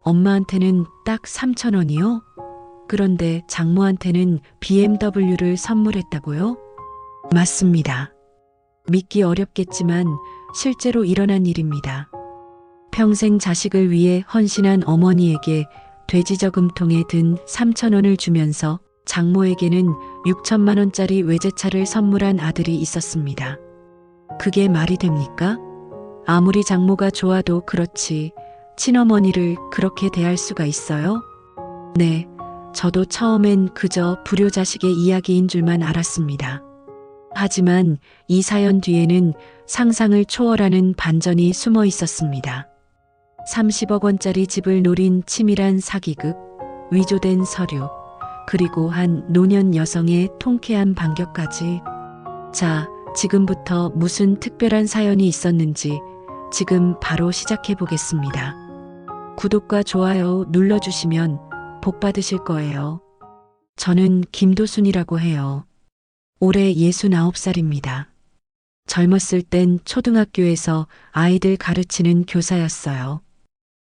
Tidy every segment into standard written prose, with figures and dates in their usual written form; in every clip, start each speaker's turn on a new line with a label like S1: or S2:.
S1: 엄마한테는 딱 3,000원이요? 그런데 장모한테는 BMW를 선물했다고요? 맞습니다. 믿기 어렵겠지만 실제로 일어난 일입니다. 평생 자식을 위해 헌신한 어머니에게 돼지 저금통에 든 3,000원을 주면서 장모에게는 6천만 원짜리 외제차를 선물한 아들이 있었습니다. 그게 말이 됩니까? 아무리 장모가 좋아도 그렇지 친어머니를 그렇게 대할 수가 있어요? 네, 저도 처음엔 그저 불효자식의 이야기인 줄만 알았습니다. 하지만 이 사연 뒤에는 상상을 초월하는 반전이 숨어 있었습니다. 30억 원짜리 집을 노린 치밀한 사기극, 위조된 서류, 그리고 한 노년 여성의 통쾌한 반격까지. 자, 지금부터 무슨 특별한 사연이 있었는지 지금 바로 시작해 보겠습니다. 구독과 좋아요 눌러주시면 복 받으실 거예요. 저는 김도순이라고 해요. 올해 69살입니다. 젊었을 땐 초등학교에서 아이들 가르치는 교사였어요.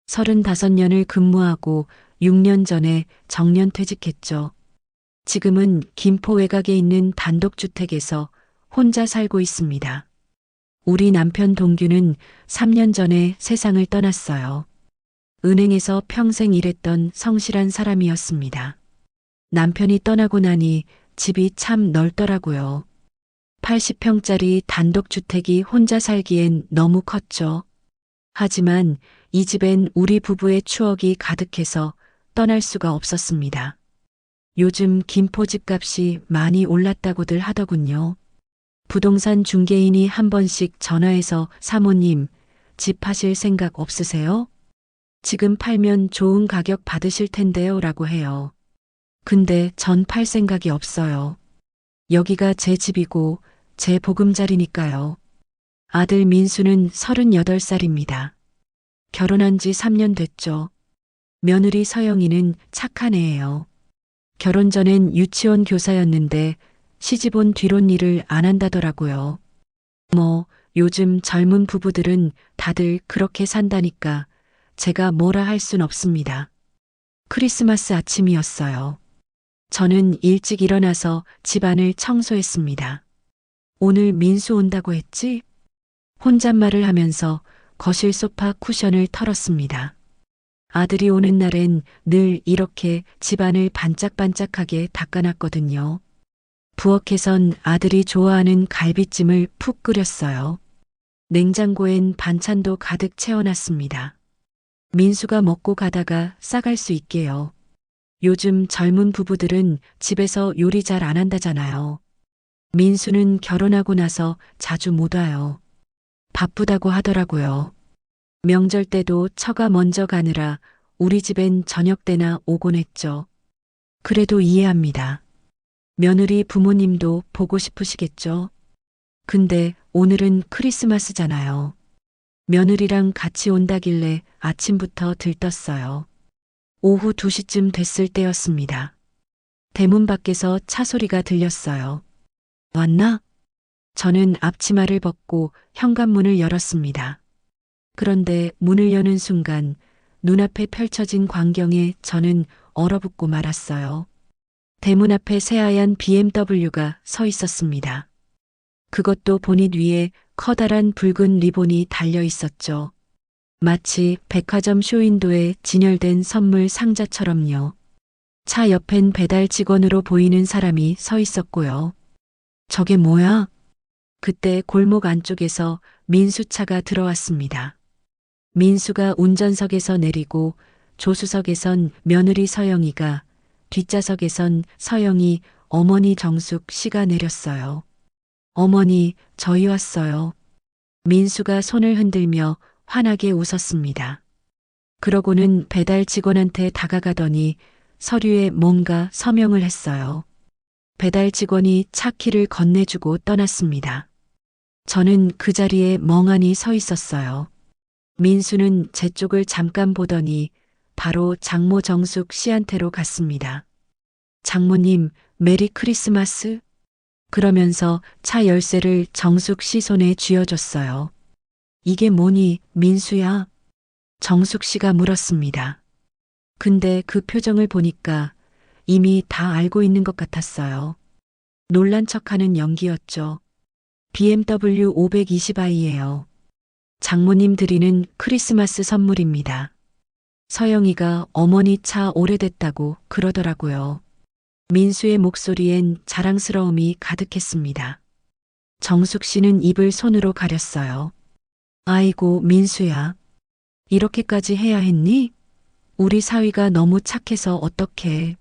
S1: 35년을 근무하고 6년 전에 정년퇴직했죠. 지금은 김포 외곽에 있는 단독주택에서 혼자 살고 있습니다. 우리 남편 동규는 3년 전에 세상을 떠났어요. 은행에서 평생 일했던 성실한 사람이었습니다. 남편이 떠나고 나니 집이 참 넓더라고요. 80평짜리 단독주택이 혼자 살기엔 너무 컸죠. 하지만 이 집엔 우리 부부의 추억이 가득해서 떠날 수가 없었습니다. 요즘 김포 집값이 많이 올랐다고들 하더군요. 부동산 중개인이 한 번씩 전화해서 사모님, 집 파실 생각 없으세요? 지금 팔면 좋은 가격 받으실 텐데요 라고 해요. 근데 전 팔 생각이 없어요. 여기가 제 집이고 제 보금자리니까요. 아들 민수는 38살입니다. 결혼한 지 3년 됐죠. 며느리 서영이는 착한 애예요. 결혼 전엔 유치원 교사였는데 시집 온 뒤론 일을 안 한다더라고요. 뭐 요즘 젊은 부부들은 다들 그렇게 산다니까 제가 뭐라 할 순 없습니다. 크리스마스 아침이었어요. 저는 일찍 일어나서 집안을 청소했습니다. 오늘 민수 온다고 했지? 혼잣말을 하면서 거실 소파 쿠션을 털었습니다. 아들이 오는 날엔 늘 이렇게 집안을 반짝반짝하게 닦아놨거든요. 부엌에선 아들이 좋아하는 갈비찜을 푹 끓였어요. 냉장고엔 반찬도 가득 채워놨습니다. 민수가 먹고 가다가 싸갈 수 있게요. 요즘 젊은 부부들은 집에서 요리 잘 안 한다잖아요. 민수는 결혼하고 나서 자주 못 와요. 바쁘다고 하더라고요. 명절 때도 처가 먼저 가느라 우리 집엔 저녁 때나 오곤 했죠. 그래도 이해합니다. 며느리 부모님도 보고 싶으시겠죠. 근데 오늘은 크리스마스잖아요. 며느리랑 같이 온다길래 아침부터 들떴어요. 오후 2시쯤 됐을 때였습니다. 대문 밖에서 차 소리가 들렸어요. 왔나? 저는 앞치마를 벗고 현관문을 열었습니다. 그런데 문을 여는 순간 눈앞에 펼쳐진 광경에 저는 얼어붙고 말았어요. 대문 앞에 새하얀 BMW가 서 있었습니다. 그것도 보닛 위에 커다란 붉은 리본이 달려 있었죠. 마치 백화점 쇼윈도에 진열된 선물 상자처럼요. 차 옆엔 배달 직원으로 보이는 사람이 서 있었고요. 저게 뭐야? 그때 골목 안쪽에서 민수차가 들어왔습니다. 민수가 운전석에서 내리고 조수석에선 며느리 서영이가, 뒷좌석에선 서영이 어머니 정숙 씨가 내렸어요. 어머니, 저희 왔어요. 민수가 손을 흔들며 환하게 웃었습니다. 그러고는 배달 직원한테 다가가더니 서류에 뭔가 서명을 했어요. 배달 직원이 차 키를 건네주고 떠났습니다. 저는 그 자리에 멍하니 서 있었어요. 민수는 제 쪽을 잠깐 보더니 바로 장모 정숙 씨한테로 갔습니다. 장모님, 메리 크리스마스? 그러면서 차 열쇠를 정숙 씨 손에 쥐어줬어요. 이게 뭐니, 민수야? 정숙 씨가 물었습니다. 근데 그 표정을 보니까 이미 다 알고 있는 것 같았어요. 놀란 척하는 연기였죠. BMW 520i예요. 장모님 드리는 크리스마스 선물입니다. 서영이가 어머니 차 오래됐다고 그러더라고요. 민수의 목소리엔 자랑스러움이 가득했습니다. 정숙 씨는 입을 손으로 가렸어요. 아이고, 민수야. 이렇게까지 해야 했니? 우리 사위가 너무 착해서 어떡해.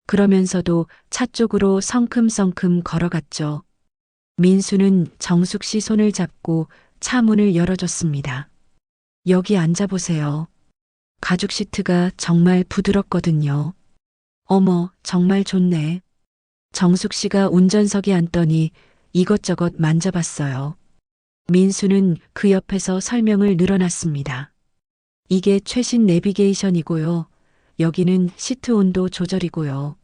S1: 그러면서도 차 쪽으로 성큼성큼 걸어갔죠. 민수는 정숙 씨 손을 잡고 차 문을 열어줬습니다. 여기 앉아보세요. 가죽 시트가 정말 부드럽거든요. 어머, 정말 좋네. 정숙 씨가 운전석에 앉더니 이것저것 만져봤어요. 민수는 그 옆에서 설명을 늘어놨습니다. 이게 최신 내비게이션이고요. 여기는 시트 온도 조절이고요.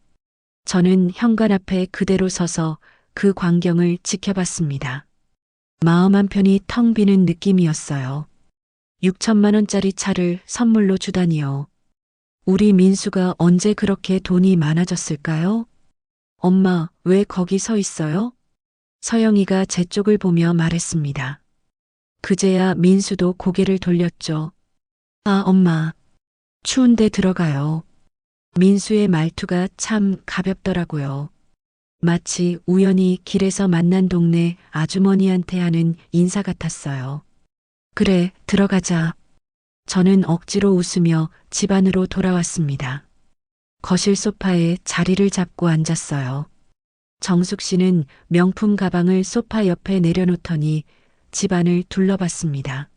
S1: 저는 현관 앞에 그대로 서서 그 광경을 지켜봤습니다. 마음 한편이 텅 비는 느낌이었어요. 6천만 원짜리 차를 선물로 주다니요. 우리 민수가 언제 그렇게 돈이 많아졌을까요? 엄마, 왜 거기 서 있어요? 서영이가 제 쪽을 보며 말했습니다. 그제야 민수도 고개를 돌렸죠. 아, 엄마. 추운데 들어가요. 민수의 말투가 참 가볍더라고요. 마치 우연히 길에서 만난 동네 아주머니한테 하는 인사 같았어요. 그래, 들어가자. 저는 억지로 웃으며 집 안으로 돌아왔습니다. 거실 소파에 자리를 잡고 앉았어요. 정숙 씨는 명품 가방을 소파 옆에 내려놓더니 집안을 둘러봤습니다.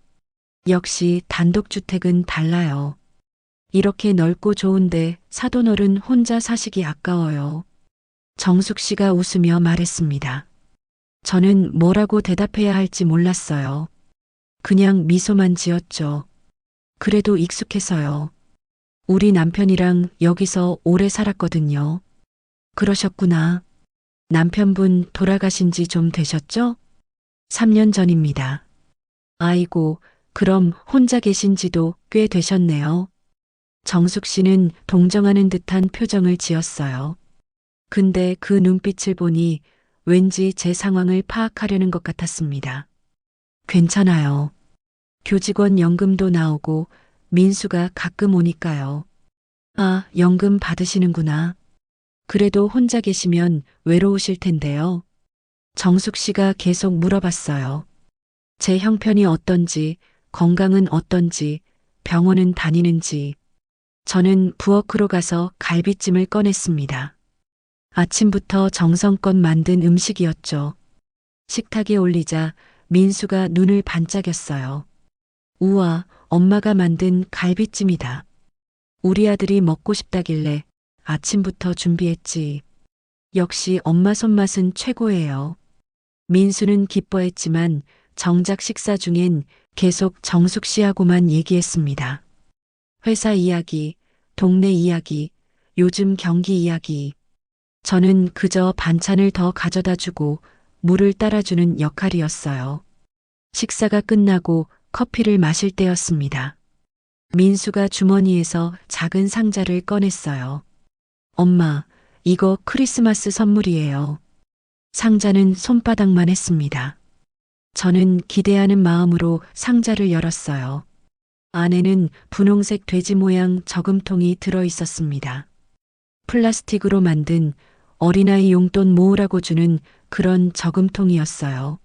S1: 역시 단독주택은 달라요. 이렇게 넓고 좋은데 사돈어른 혼자 사시기 아까워요. 정숙 씨가 웃으며 말했습니다. 저는 뭐라고 대답해야 할지 몰랐어요. 그냥 미소만 지었죠. 그래도 익숙해서요. 우리 남편이랑 여기서 오래 살았거든요. 그러셨구나. 남편분 돌아가신 지 좀 되셨죠? 3년 전입니다. 아이고, 그럼 혼자 계신 지도 꽤 되셨네요. 정숙 씨는 동정하는 듯한 표정을 지었어요. 근데 그 눈빛을 보니 왠지 제 상황을 파악하려는 것 같았습니다. 괜찮아요. 교직원 연금도 나오고 민수가 가끔 오니까요. 아, 연금 받으시는구나. 그래도 혼자 계시면 외로우실 텐데요. 정숙 씨가 계속 물어봤어요. 제 형편이 어떤지, 건강은 어떤지, 병원은 다니는지. 저는 부엌으로 가서 갈비찜을 꺼냈습니다. 아침부터 정성껏 만든 음식이었죠. 식탁에 올리자 민수가 눈을 반짝였어요. 우와, 엄마가 만든 갈비찜이다. 우리 아들이 먹고 싶다길래 아침부터 준비했지. 역시 엄마 손맛은 최고예요. 민수는 기뻐했지만 정작 식사 중엔 계속 정숙 씨하고만 얘기했습니다. 회사 이야기, 동네 이야기, 요즘 경기 이야기. 저는 그저 반찬을 더 가져다 주고 물을 따라주는 역할이었어요. 식사가 끝나고 커피를 마실 때였습니다. 민수가 주머니에서 작은 상자를 꺼냈어요. 엄마, 이거 크리스마스 선물이에요. 상자는 손바닥만 했습니다. 저는 기대하는 마음으로 상자를 열었어요. 안에는 분홍색 돼지 모양 저금통이 들어 있었습니다. 플라스틱으로 만든 어린아이 용돈 모으라고 주는 그런 저금통이었어요.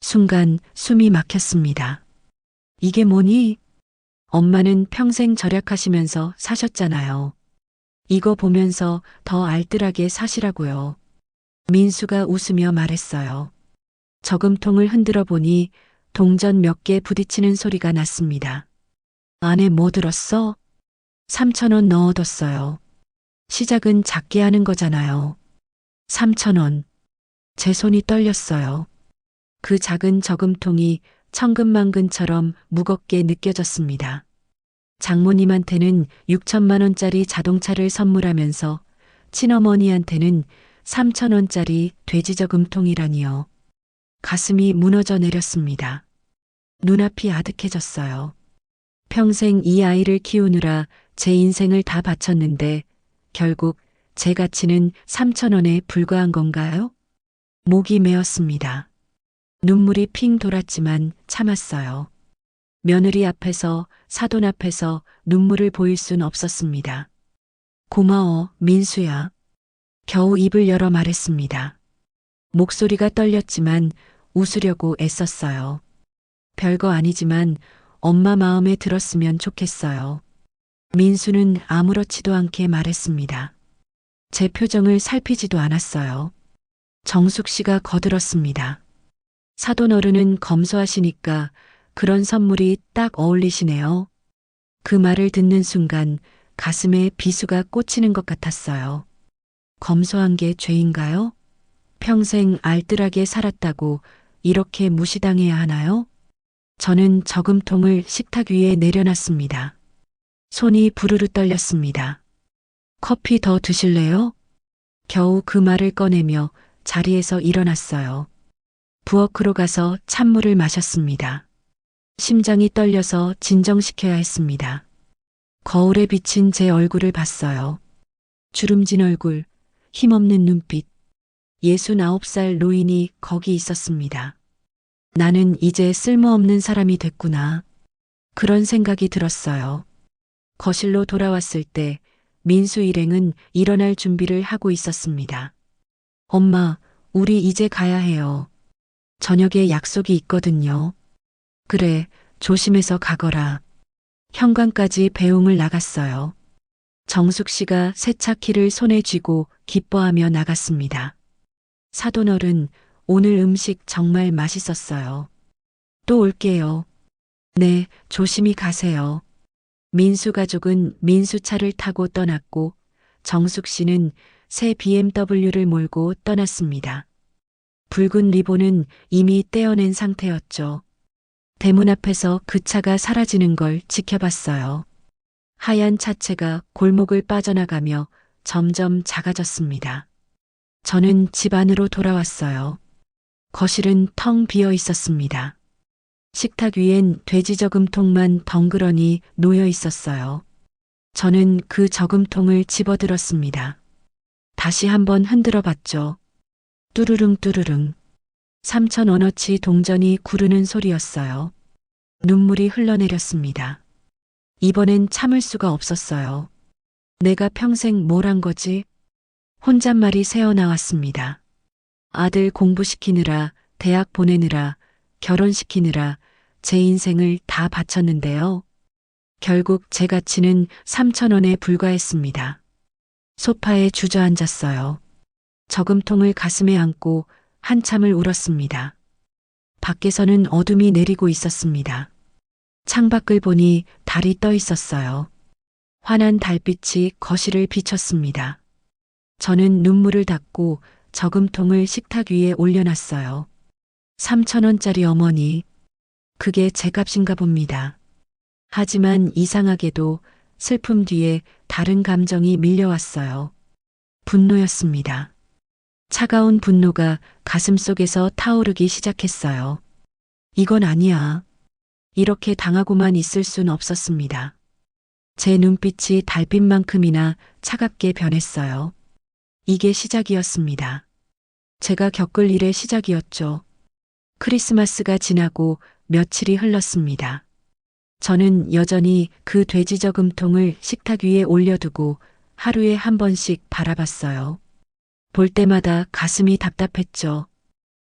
S1: 순간 숨이 막혔습니다. 이게 뭐니? 엄마는 평생 절약하시면서 사셨잖아요. 이거 보면서 더 알뜰하게 사시라고요. 민수가 웃으며 말했어요. 저금통을 흔들어 보니 동전 몇 개 부딪히는 소리가 났습니다. 안에 뭐 들었어? 3,000원 넣어뒀어요. 시작은 작게 하는 거잖아요. 3,000원. 제 손이 떨렸어요. 그 작은 저금통이 천근만근처럼 무겁게 느껴졌습니다. 장모님한테는 6천만 원짜리 자동차를 선물하면서 친어머니한테는 3,000원짜리 돼지저금통이라니요. 가슴이 무너져 내렸습니다. 눈앞이 아득해졌어요. 평생 이 아이를 키우느라 제 인생을 다 바쳤는데 결국 제 가치는 3,000원에 불과한 건가요? 목이 메었습니다. 눈물이 핑 돌았지만 참았어요. 며느리 앞에서, 사돈 앞에서 눈물을 보일 순 없었습니다. 고마워, 민수야. 겨우 입을 열어 말했습니다. 목소리가 떨렸지만 웃으려고 애썼어요. 별거 아니지만 엄마 마음에 들었으면 좋겠어요. 민수는 아무렇지도 않게 말했습니다. 제 표정을 살피지도 않았어요. 정숙 씨가 거들었습니다. 사돈 어른은 검소하시니까 그런 선물이 딱 어울리시네요. 그 말을 듣는 순간 가슴에 비수가 꽂히는 것 같았어요. 검소한 게 죄인가요? 평생 알뜰하게 살았다고 이렇게 무시당해야 하나요? 저는 저금통을 식탁 위에 내려놨습니다. 손이 부르르 떨렸습니다. 커피 더 드실래요? 겨우 그 말을 꺼내며 자리에서 일어났어요. 부엌으로 가서 찬물을 마셨습니다. 심장이 떨려서 진정시켜야 했습니다. 거울에 비친 제 얼굴을 봤어요. 주름진 얼굴, 힘없는 눈빛, 69살 노인이 거기 있었습니다. 나는 이제 쓸모없는 사람이 됐구나. 그런 생각이 들었어요. 거실로 돌아왔을 때 민수 일행은 일어날 준비를 하고 있었습니다. 엄마, 우리 이제 가야 해요. 저녁에 약속이 있거든요. 그래, 조심해서 가거라. 현관까지 배웅을 나갔어요. 정숙 씨가 세차키를 손에 쥐고 기뻐하며 나갔습니다. 사돈 어른, 오늘 음식 정말 맛있었어요. 또 올게요. 네, 조심히 가세요. 민수 가족은 민수차를 타고 떠났고 정숙 씨는 새 BMW를 몰고 떠났습니다. 붉은 리본은 이미 떼어낸 상태였죠. 대문 앞에서 그 차가 사라지는 걸 지켜봤어요. 하얀 차체가 골목을 빠져나가며 점점 작아졌습니다. 저는 집 안으로 돌아왔어요. 거실은 텅 비어 있었습니다. 식탁 위엔 돼지 저금통만 덩그러니 놓여 있었어요. 저는 그 저금통을 집어들었습니다. 다시 한번 흔들어 봤죠. 뚜루릉 뚜루릉. 3,000원어치 동전이 구르는 소리였어요. 눈물이 흘러내렸습니다. 이번엔 참을 수가 없었어요. 내가 평생 뭘 한 거지? 혼잣말이 새어나왔습니다. 아들 공부시키느라, 대학 보내느라, 결혼시키느라 제 인생을 다 바쳤는데요. 결국 제 가치는 3,000원에 불과했습니다. 소파에 주저앉았어요. 저금통을 가슴에 안고 한참을 울었습니다. 밖에서는 어둠이 내리고 있었습니다. 창밖을 보니 달이 떠 있었어요. 환한 달빛이 거실을 비췄습니다. 저는 눈물을 닦고 저금통을 식탁 위에 올려놨어요. 3,000원짜리 어머니. 그게 제 값인가 봅니다. 하지만 이상하게도 슬픔 뒤에 다른 감정이 밀려왔어요. 분노였습니다. 차가운 분노가 가슴속에서 타오르기 시작했어요. 이건 아니야. 이렇게 당하고만 있을 순 없었습니다. 제 눈빛이 달빛만큼이나 차갑게 변했어요. 이게 시작이었습니다. 제가 겪을 일의 시작이었죠. 크리스마스가 지나고 며칠이 흘렀습니다. 저는 여전히 그 돼지 저금통을 식탁 위에 올려두고 하루에 한 번씩 바라봤어요. 볼 때마다 가슴이 답답했죠.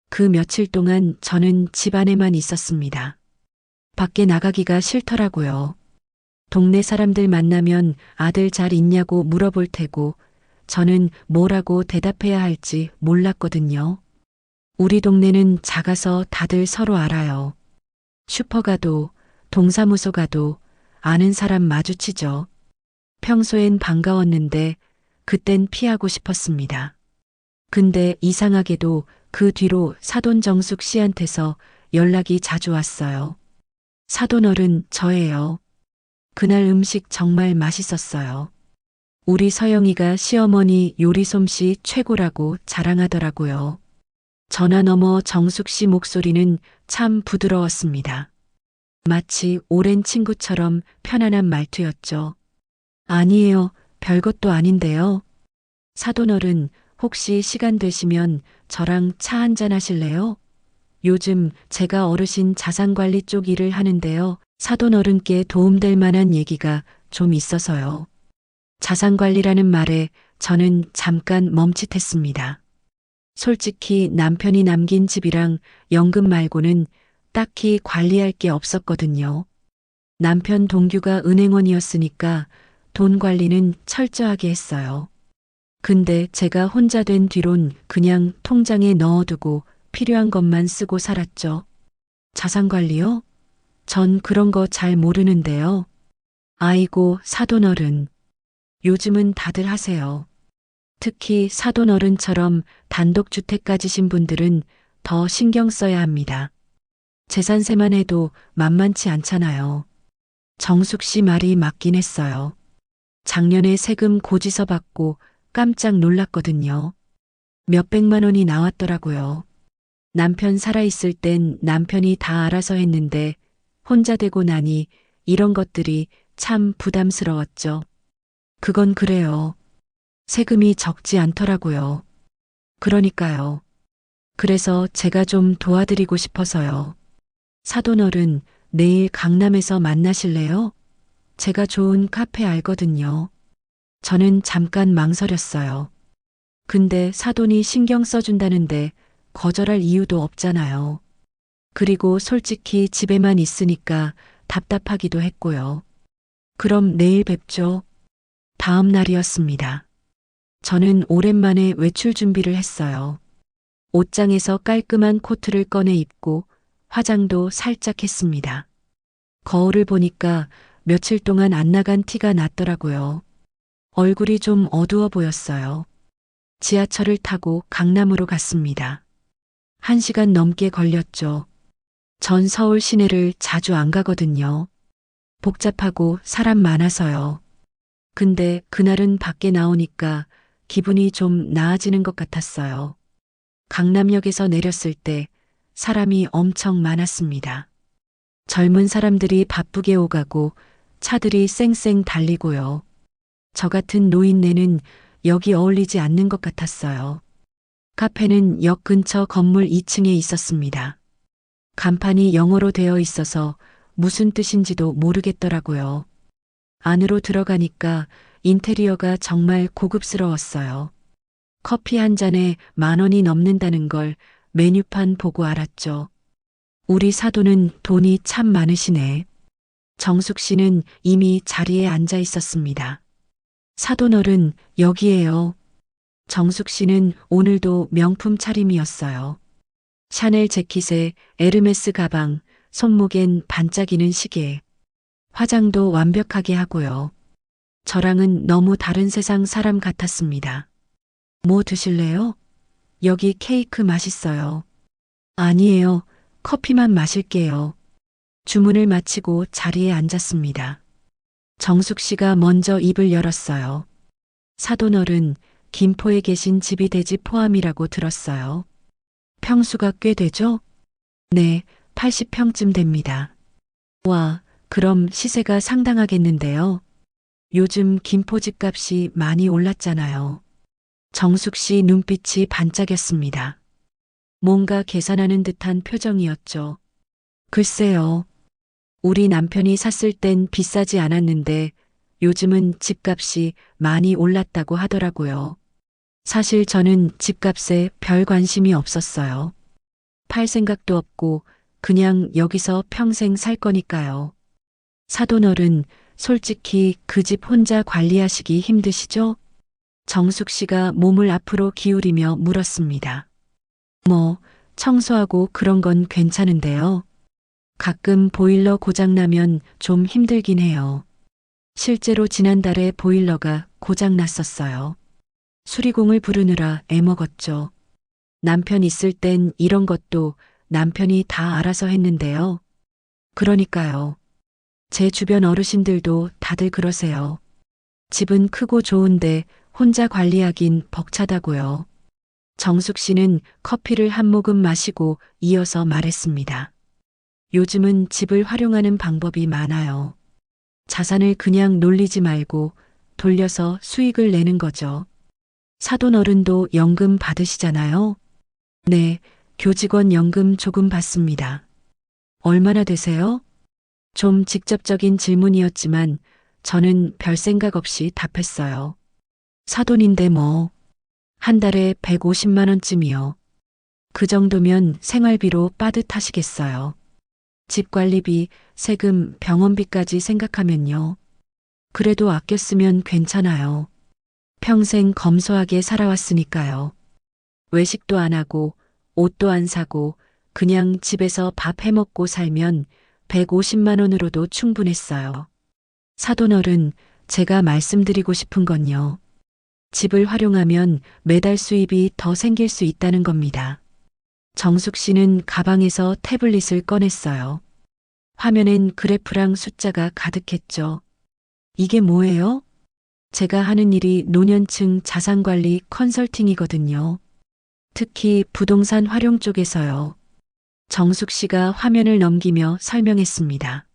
S1: 그 며칠 동안 저는 집 안에만 있었습니다. 밖에 나가기가 싫더라고요. 동네 사람들 만나면 아들 잘 있냐고 물어볼 테고 저는 뭐라고 대답해야 할지 몰랐거든요. 우리 동네는 작아서 다들 서로 알아요. 슈퍼 가도 동사무소 가도 아는 사람 마주치죠. 평소엔 반가웠는데 그땐 피하고 싶었습니다. 근데 이상하게도 그 뒤로 사돈 정숙 씨한테서 연락이 자주 왔어요. 사돈 어른, 저예요. 그날 음식 정말 맛있었어요. 우리 서영이가 시어머니 요리 솜씨 최고라고 자랑하더라고요. 전화 너머 정숙 씨 목소리는 참 부드러웠습니다. 마치 오랜 친구처럼 편안한 말투였죠. 아니에요. 별것도 아닌데요. 사돈어른, 혹시 시간 되시면 저랑 차 한잔 하실래요? 요즘 제가 어르신 자산관리 쪽 일을 하는데요. 사돈어른께 도움될 만한 얘기가 좀 있어서요. 자산관리라는 말에 저는 잠깐 멈칫했습니다. 솔직히 남편이 남긴 집이랑 연금 말고는 딱히 관리할 게 없었거든요. 남편 동규가 은행원이었으니까 돈 관리는 철저하게 했어요. 근데 제가 혼자 된 뒤론 그냥 통장에 넣어두고 필요한 것만 쓰고 살았죠. 자산 관리요? 전 그런 거 잘 모르는데요. 아이고, 사돈어른. 요즘은 다들 하세요. 특히 사돈어른처럼 단독주택 가지신 분들은 더 신경 써야 합니다. 재산세만 해도 만만치 않잖아요. 정숙 씨 말이 맞긴 했어요. 작년에 세금 고지서 받고 깜짝 놀랐거든요. 몇백만 원이 나왔더라고요. 남편 살아있을 땐 남편이 다 알아서 했는데 혼자 되고 나니 이런 것들이 참 부담스러웠죠. 그건 그래요. 세금이 적지 않더라고요. 그러니까요. 그래서 제가 좀 도와드리고 싶어서요. 사돈어른, 내일 강남에서 만나실래요? 제가 좋은 카페 알거든요. 저는 잠깐 망설였어요. 근데 사돈이 신경 써준다는데 거절할 이유도 없잖아요. 그리고 솔직히 집에만 있으니까 답답하기도 했고요. 그럼 내일 뵙죠. 다음 날이었습니다. 저는 오랜만에 외출 준비를 했어요. 옷장에서 깔끔한 코트를 꺼내 입고 화장도 살짝 했습니다. 거울을 보니까 며칠 동안 안 나간 티가 났더라고요. 얼굴이 좀 어두워 보였어요. 지하철을 타고 강남으로 갔습니다. 1시간 넘게 걸렸죠. 전 서울 시내를 자주 안 가거든요. 복잡하고 사람 많아서요. 근데 그날은 밖에 나오니까 기분이 좀 나아지는 것 같았어요. 강남역에서 내렸을 때 사람이 엄청 많았습니다. 젊은 사람들이 바쁘게 오가고 차들이 쌩쌩 달리고요. 저 같은 노인네는 여기 어울리지 않는 것 같았어요. 카페는 역 근처 건물 2층에 있었습니다. 간판이 영어로 되어 있어서 무슨 뜻인지도 모르겠더라고요. 안으로 들어가니까 인테리어가 정말 고급스러웠어요. 커피 한 잔에 10,000원이 넘는다는 걸 메뉴판 보고 알았죠. 우리 사돈은 돈이 참 많으시네. 정숙 씨는 이미 자리에 앉아 있었습니다. 사돈어른, 여기에요. 정숙 씨는 오늘도 명품 차림이었어요. 샤넬 재킷에 에르메스 가방, 손목엔 반짝이는 시계. 화장도 완벽하게 하고요. 저랑은 너무 다른 세상 사람 같았습니다. 뭐 드실래요? 여기 케이크 맛있어요. 아니에요. 커피만 마실게요. 주문을 마치고 자리에 앉았습니다. 정숙 씨가 먼저 입을 열었어요. 사돈어른, 김포에 계신 집이 대지 포함이라고 들었어요. 평수가 꽤 되죠? 네, 80평쯤 됩니다. 와, 그럼 시세가 상당하겠는데요. 요즘 김포 집값이 많이 올랐잖아요. 정숙 씨 눈빛이 반짝였습니다. 뭔가 계산하는 듯한 표정이었죠. 글쎄요. 우리 남편이 샀을 땐 비싸지 않았는데 요즘은 집값이 많이 올랐다고 하더라고요. 사실 저는 집값에 별 관심이 없었어요. 팔 생각도 없고 그냥 여기서 평생 살 거니까요. 사돈어른, 솔직히 그 집 혼자 관리하시기 힘드시죠? 정숙 씨가 몸을 앞으로 기울이며 물었습니다. 뭐, 청소하고 그런 건 괜찮은데요. 가끔 보일러 고장나면 좀 힘들긴 해요. 실제로 지난달에 보일러가 고장났었어요. 수리공을 부르느라 애먹었죠. 남편 있을 땐 이런 것도 남편이 다 알아서 했는데요. 그러니까요. 제 주변 어르신들도 다들 그러세요. 집은 크고 좋은데 혼자 관리하긴 벅차다고요. 정숙 씨는 커피를 한 모금 마시고 이어서 말했습니다. 요즘은 집을 활용하는 방법이 많아요. 자산을 그냥 놀리지 말고 돌려서 수익을 내는 거죠. 사돈 어른도 연금 받으시잖아요. 네, 교직원 연금 조금 받습니다. 얼마나 되세요? 좀 직접적인 질문이었지만 저는 별 생각 없이 답했어요. 사돈인데 뭐, 한 달에 150만 원쯤이요. 그 정도면 생활비로 빠듯하시겠어요. 집 관리비, 세금, 병원비까지 생각하면요. 그래도 아껴 쓰면 괜찮아요. 평생 검소하게 살아왔으니까요. 외식도 안 하고, 옷도 안 사고, 그냥 집에서 밥 해먹고 살면 150만 원으로도 충분했어요. 사돈어른, 제가 말씀드리고 싶은 건요. 집을 활용하면 매달 수입이 더 생길 수 있다는 겁니다. 정숙 씨는 가방에서 태블릿을 꺼냈어요. 화면엔 그래프랑 숫자가 가득했죠. 이게 뭐예요? 제가 하는 일이 노년층 자산관리 컨설팅이거든요. 특히 부동산 활용 쪽에서요. 정숙 씨가 화면을 넘기며 설명했습니다.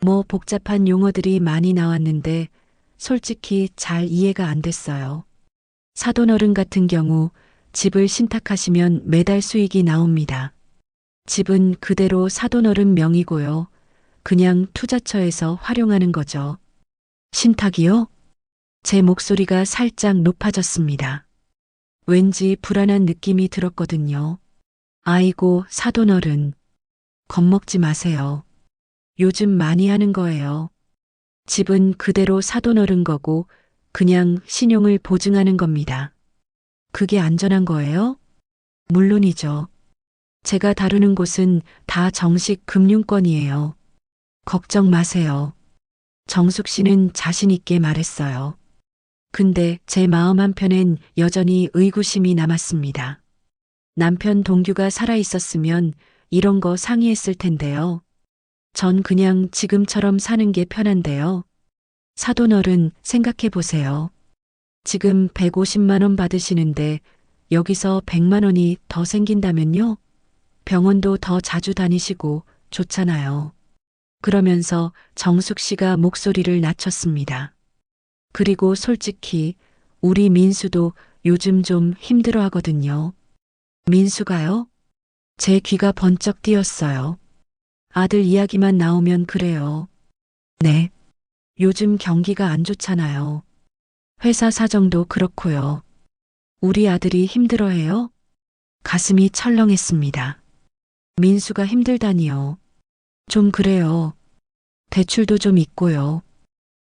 S1: 뭐 복잡한 용어들이 많이 나왔는데 솔직히 잘 이해가 안 됐어요. 사돈어른 같은 경우 집을 신탁하시면 매달 수익이 나옵니다. 집은 그대로 사돈어른 명의고요. 그냥 투자처에서 활용하는 거죠. 신탁이요? 제 목소리가 살짝 높아졌습니다. 왠지 불안한 느낌이 들었거든요. 아이고, 사돈어른. 겁먹지 마세요. 요즘 많이 하는 거예요. 집은 그대로 사돈어른 거고 그냥 신용을 보증하는 겁니다. 그게 안전한 거예요? 물론이죠. 제가 다루는 곳은 다 정식 금융권이에요. 걱정 마세요. 정숙 씨는 자신 있게 말했어요. 근데 제 마음 한편엔 여전히 의구심이 남았습니다. 남편 동규가 살아 있었으면 이런 거 상의했을 텐데요. 전 그냥 지금처럼 사는 게 편한데요. 사돈어른 생각해 보세요. 지금 150만 원 받으시는데 여기서 100만 원이 더 생긴다면요? 병원도 더 자주 다니시고 좋잖아요. 그러면서 정숙 씨가 목소리를 낮췄습니다. 그리고 솔직히 우리 민수도 요즘 좀 힘들어 하거든요. 민수가요? 제 귀가 번쩍 뛰었어요. 아들 이야기만 나오면 그래요. 네. 요즘 경기가 안 좋잖아요. 회사 사정도 그렇고요. 우리 아들이 힘들어해요? 가슴이 철렁했습니다. 민수가 힘들다니요. 좀 그래요. 대출도 좀 있고요.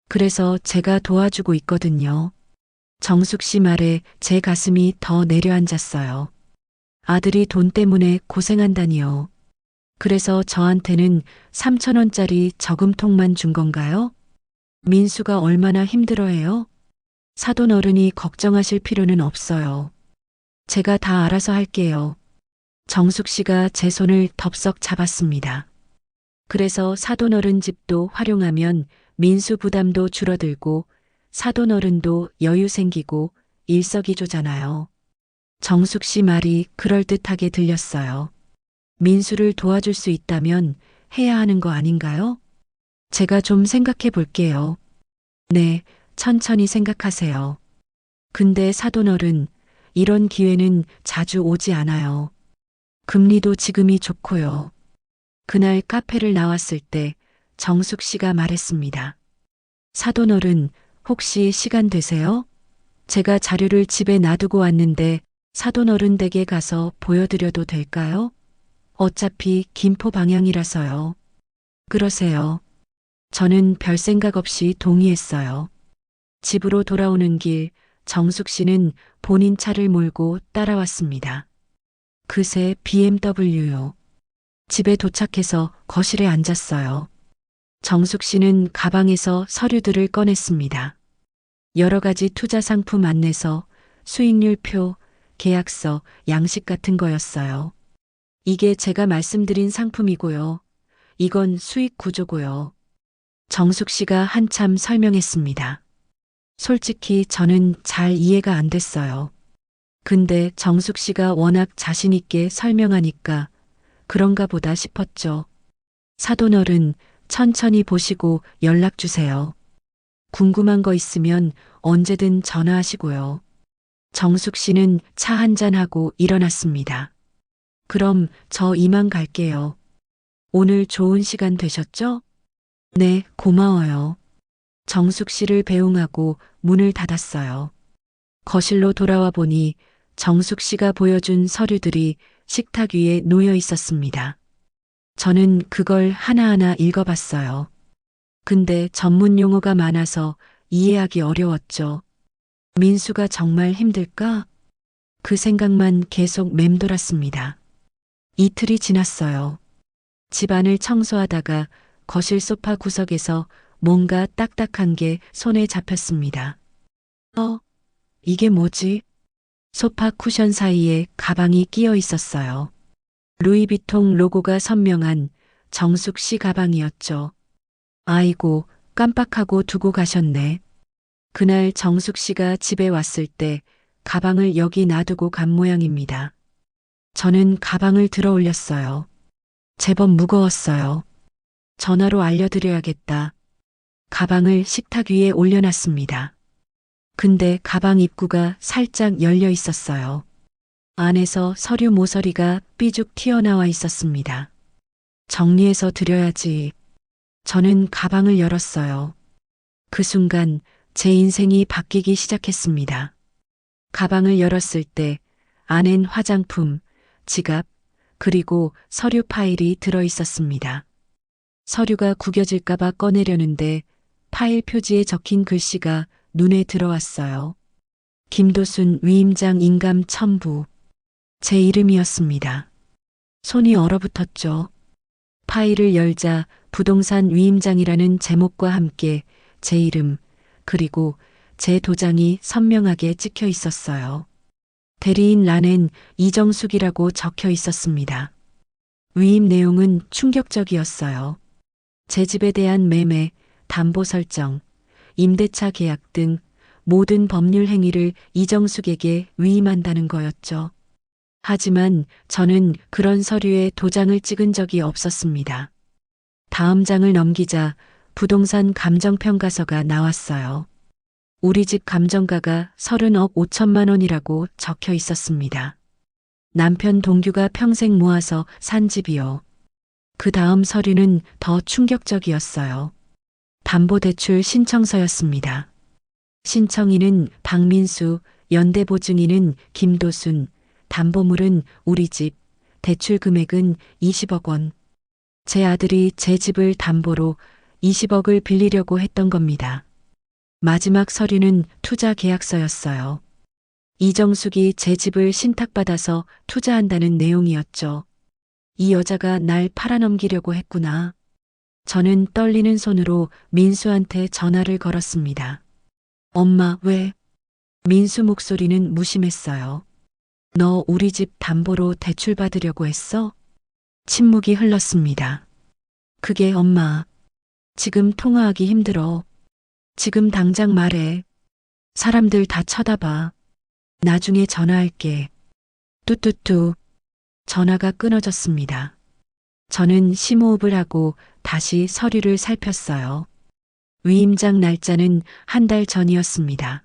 S1: 그래서 제가 도와주고 있거든요. 정숙 씨 말에 제 가슴이 더 내려앉았어요. 아들이 돈 때문에 고생한다니요. 그래서 저한테는 3천 원짜리 저금통만 준 건가요? 민수가 얼마나 힘들어해요? 사돈 어른이 걱정하실 필요는 없어요. 제가 다 알아서 할게요. 정숙 씨가 제 손을 덥석 잡았습니다. 그래서 사돈 어른 집도 활용하면 민수 부담도 줄어들고 사돈 어른도 여유 생기고 일석이조잖아요. 정숙 씨 말이 그럴듯하게 들렸어요. 민수를 도와줄 수 있다면 해야 하는 거 아닌가요? 제가 좀 생각해 볼게요. 네, 천천히 생각하세요. 근데 사돈어른, 이런 기회는 자주 오지 않아요. 금리도 지금이 좋고요. 그날 카페를 나왔을 때 정숙 씨가 말했습니다. 사돈어른, 혹시 시간 되세요? 제가 자료를 집에 놔두고 왔는데 사돈어른 댁에 가서 보여드려도 될까요? 어차피 김포 방향이라서요. 그러세요. 저는 별 생각 없이 동의했어요. 집으로 돌아오는 길 정숙 씨는 본인 차를 몰고 따라왔습니다. 그새 BMW요. 집에 도착해서 거실에 앉았어요. 정숙 씨는 가방에서 서류들을 꺼냈습니다. 여러 가지 투자 상품 안내서, 수익률표, 계약서, 양식 같은 거였어요. 이게 제가 말씀드린 상품이고요. 이건 수익 구조고요. 정숙 씨가 한참 설명했습니다. 솔직히 저는 잘 이해가 안 됐어요. 근데 정숙 씨가 워낙 자신 있게 설명하니까 그런가 보다 싶었죠. 사돈어른 천천히 보시고 연락 주세요. 궁금한 거 있으면 언제든 전화하시고요. 정숙 씨는 차 한잔하고 일어났습니다. 그럼 저 이만 갈게요. 오늘 좋은 시간 되셨죠? 네, 고마워요. 정숙 씨를 배웅하고 문을 닫았어요. 거실로 돌아와 보니 정숙 씨가 보여준 서류들이 식탁 위에 놓여 있었습니다. 저는 그걸 하나하나 읽어봤어요. 근데 전문 용어가 많아서 이해하기 어려웠죠. 민수가 정말 힘들까? 그 생각만 계속 맴돌았습니다. 이틀이 지났어요. 집안을 청소하다가 거실 소파 구석에서 뭔가 딱딱한 게 손에 잡혔습니다. 이게 뭐지? 소파 쿠션 사이에 가방이 끼어 있었어요. 루이비통 로고가 선명한 정숙 씨 가방이었죠. 아이고, 깜빡하고 두고 가셨네. 그날 정숙 씨가 집에 왔을 때 가방을 여기 놔두고 간 모양입니다. 저는 가방을 들어 올렸어요. 제법 무거웠어요. 전화로 알려드려야겠다. 가방을 식탁 위에 올려놨습니다. 근데 가방 입구가 살짝 열려 있었어요. 안에서 서류 모서리가 삐죽 튀어나와 있었습니다. 정리해서 드려야지. 저는 가방을 열었어요. 그 순간 제 인생이 바뀌기 시작했습니다. 가방을 열었을 때 안엔 화장품, 지갑, 그리고 서류 파일이 들어 있었습니다. 서류가 구겨질까봐 꺼내려는데 파일 표지에 적힌 글씨가 눈에 들어왔어요. 김도순 위임장 인감 첨부. 제 이름이었습니다. 손이 얼어붙었죠. 파일을 열자 부동산 위임장이라는 제목과 함께 제 이름, 그리고 제 도장이 선명하게 찍혀 있었어요. 대리인 란엔 이정숙이라고 적혀 있었습니다. 위임 내용은 충격적이었어요. 제 집에 대한 매매, 담보 설정, 임대차 계약 등 모든 법률 행위를 이정숙에게 위임한다는 거였죠. 하지만 저는 그런 서류에 도장을 찍은 적이 없었습니다. 다음 장을 넘기자 부동산 감정평가서가 나왔어요. 우리 집 감정가가 30억 5천만 원이라고 적혀 있었습니다. 남편 동규가 평생 모아서 산 집이요. 그 다음 서류는 더 충격적이었어요. 담보대출 신청서였습니다. 신청인은 박민수, 연대보증인은 김도순, 담보물은 우리 집, 대출 금액은 20억 원. 제 아들이 제 집을 담보로 20억을 빌리려고 했던 겁니다. 마지막 서류는 투자 계약서였어요. 이정숙이 제 집을 신탁받아서 투자한다는 내용이었죠. 이 여자가 날 팔아넘기려고 했구나. 저는 떨리는 손으로 민수한테 전화를 걸었습니다. 엄마, 왜? 민수 목소리는 무심했어요. 너 우리 집 담보로 대출 받으려고 했어? 침묵이 흘렀습니다. 그게 엄마. 지금 통화하기 힘들어. 지금 당장 말해. 사람들 다 쳐다봐. 나중에 전화할게. 뚜뚜뚜. 전화가 끊어졌습니다. 저는 심호흡을 하고 다시 서류를 살폈어요. 위임장 날짜는 한 달 전이었습니다.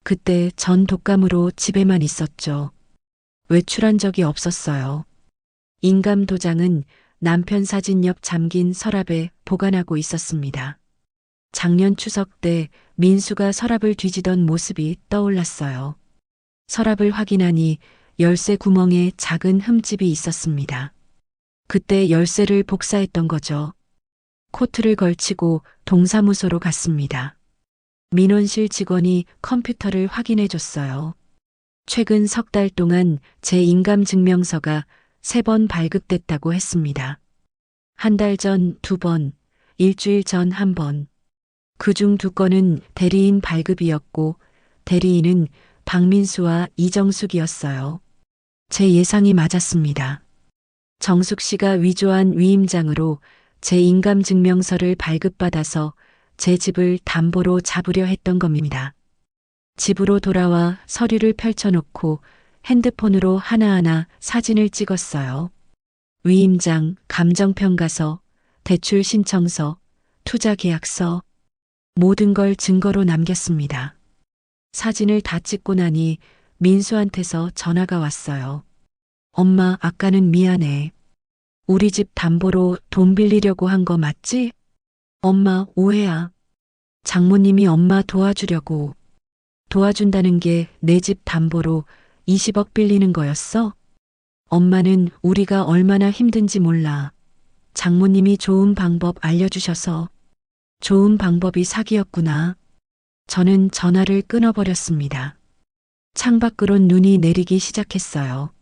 S1: 그때 전 독감으로 집에만 있었죠. 외출한 적이 없었어요. 인감 도장은 남편 사진 옆 잠긴 서랍에 보관하고 있었습니다. 작년 추석 때 민수가 서랍을 뒤지던 모습이 떠올랐어요. 서랍을 확인하니 열쇠 구멍에 작은 흠집이 있었습니다. 그때 열쇠를 복사했던 거죠. 코트를 걸치고 동사무소로 갔습니다. 민원실 직원이 컴퓨터를 확인해 줬어요. 최근 석 달 동안 제 인감증명서가 3번 발급됐다고 했습니다. 한 달 전 2번, 일주일 전 1번. 그중 2건은 대리인 발급이었고 대리인은 박민수와 이정숙이었어요. 제 예상이 맞았습니다. 정숙 씨가 위조한 위임장으로 제 인감증명서를 발급받아서 제 집을 담보로 잡으려 했던 겁니다. 집으로 돌아와 서류를 펼쳐놓고 핸드폰으로 하나하나 사진을 찍었어요. 위임장, 감정평가서, 대출 신청서, 투자계약서. 모든 걸 증거로 남겼습니다. 사진을 다 찍고 나니 민수한테서 전화가 왔어요. 엄마, 아까는 미안해. 우리 집 담보로 돈 빌리려고 한 거 맞지? 엄마, 오해야. 장모님이 엄마 도와주려고. 도와준다는 게 내 집 담보로 20억 빌리는 거였어? 엄마는 우리가 얼마나 힘든지 몰라. 장모님이 좋은 방법 알려주셔서. 좋은 방법이 사기였구나. 저는 전화를 끊어버렸습니다. 창밖으론 눈이 내리기 시작했어요.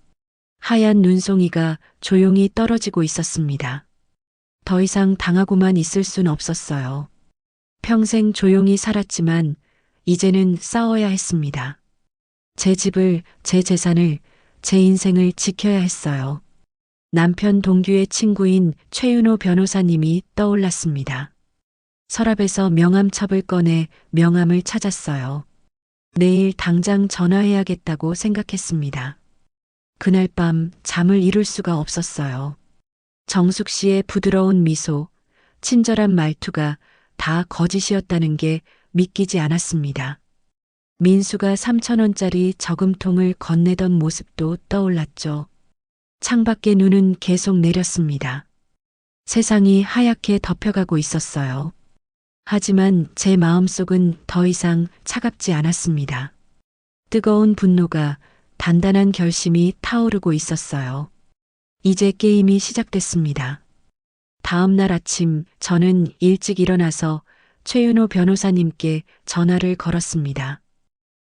S1: 하얀 눈송이가 조용히 떨어지고 있었습니다. 더 이상 당하고만 있을 순 없었어요. 평생 조용히 살았지만 이제는 싸워야 했습니다. 제 집을, 제 재산을, 제 인생을 지켜야 했어요. 남편 동규의 친구인 최윤호 변호사님이 떠올랐습니다. 서랍에서 명함첩을 꺼내 명함을 찾았어요. 내일 당장 전화해야겠다고 생각했습니다. 그날 밤 잠을 이룰 수가 없었어요. 정숙 씨의 부드러운 미소, 친절한 말투가 다 거짓이었다는 게 믿기지 않았습니다. 민수가 3,000원짜리 저금통을 건네던 모습도 떠올랐죠. 창밖에 눈은 계속 내렸습니다. 세상이 하얗게 덮여가고 있었어요. 하지만 제 마음속은 더 이상 차갑지 않았습니다. 뜨거운 분노가, 단단한 결심이 타오르고 있었어요. 이제 게임이 시작됐습니다. 다음 날 아침 저는 일찍 일어나서 최윤호 변호사님께 전화를 걸었습니다.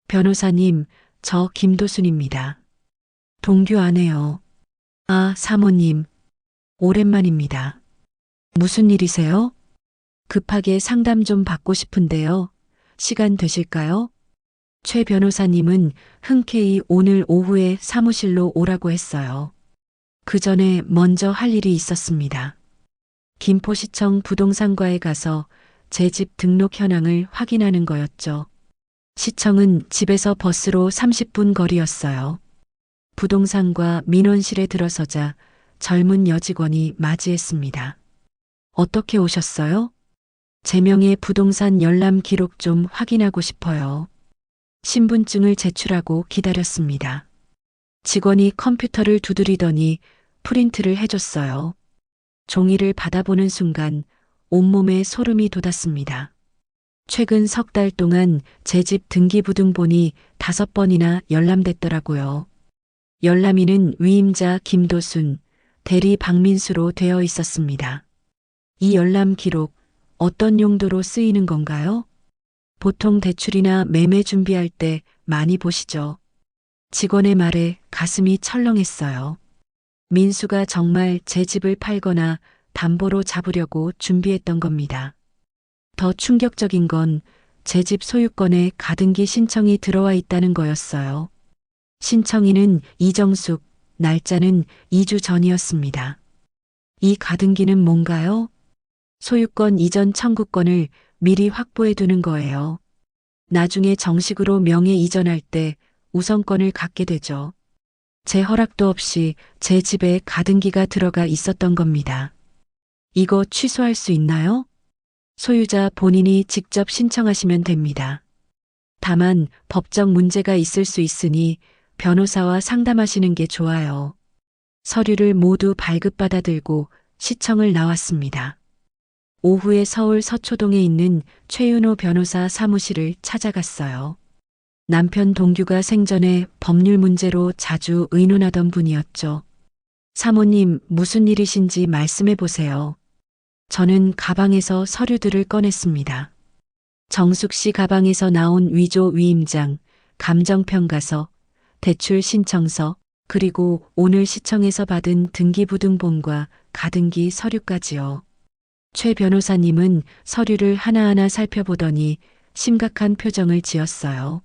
S1: 변호사님, 저 김도순입니다. 동규 아내요. 아, 사모님. 오랜만입니다. 무슨 일이세요? 급하게 상담 좀 받고 싶은데요. 시간 되실까요? 최 변호사님은 흔쾌히 오늘 오후에 사무실로 오라고 했어요. 그 전에 먼저 할 일이 있었습니다. 김포시청 부동산과에 가서 제 집 등록 현황을 확인하는 거였죠. 시청은 집에서 버스로 30분 거리였어요. 부동산과 민원실에 들어서자 젊은 여직원이 맞이했습니다. 어떻게 오셨어요? 제 명의 부동산 열람 기록 좀 확인하고 싶어요. 신분증을 제출하고 기다렸습니다. 직원이 컴퓨터를 두드리더니 프린트를 해줬어요. 종이를 받아보는 순간 온몸에 소름이 돋았습니다. 최근 석 달 동안 제 집 등기부등본이 5번이나 열람됐더라고요. 열람인은 위임자 김도순, 대리 박민수로 되어 있었습니다. 이 열람 기록 어떤 용도로 쓰이는 건가요? 보통 대출이나 매매 준비할 때 많이 보시죠. 직원의 말에 가슴이 철렁했어요. 민수가 정말 제 집을 팔거나 담보로 잡으려고 준비했던 겁니다. 더 충격적인 건 제 집 소유권에 가등기 신청이 들어와 있다는 거였어요. 신청인은 이정숙, 날짜는 2주 전이었습니다. 이 가등기는 뭔가요? 소유권 이전 청구권을 미리 확보해 두는 거예요. 나중에 정식으로 명의 이전할 때 우선권을 갖게 되죠. 제 허락도 없이 제 집에 가등기가 들어가 있었던 겁니다. 이거 취소할 수 있나요? 소유자 본인이 직접 신청하시면 됩니다. 다만 법적 문제가 있을 수 있으니 변호사와 상담하시는 게 좋아요. 서류를 모두 발급받아 들고 시청을 나왔습니다. 오후에 서울 서초동에 있는 최윤호 변호사 사무실을 찾아갔어요. 남편 동규가 생전에 법률 문제로 자주 의논하던 분이었죠. 사모님, 무슨 일이신지 말씀해 보세요. 저는 가방에서 서류들을 꺼냈습니다. 정숙 씨 가방에서 나온 위조 위임장, 감정평가서, 대출 신청서, 그리고 오늘 시청에서 받은 등기부등본과 가등기 서류까지요. 최 변호사님은 서류를 하나하나 살펴보더니 심각한 표정을 지었어요.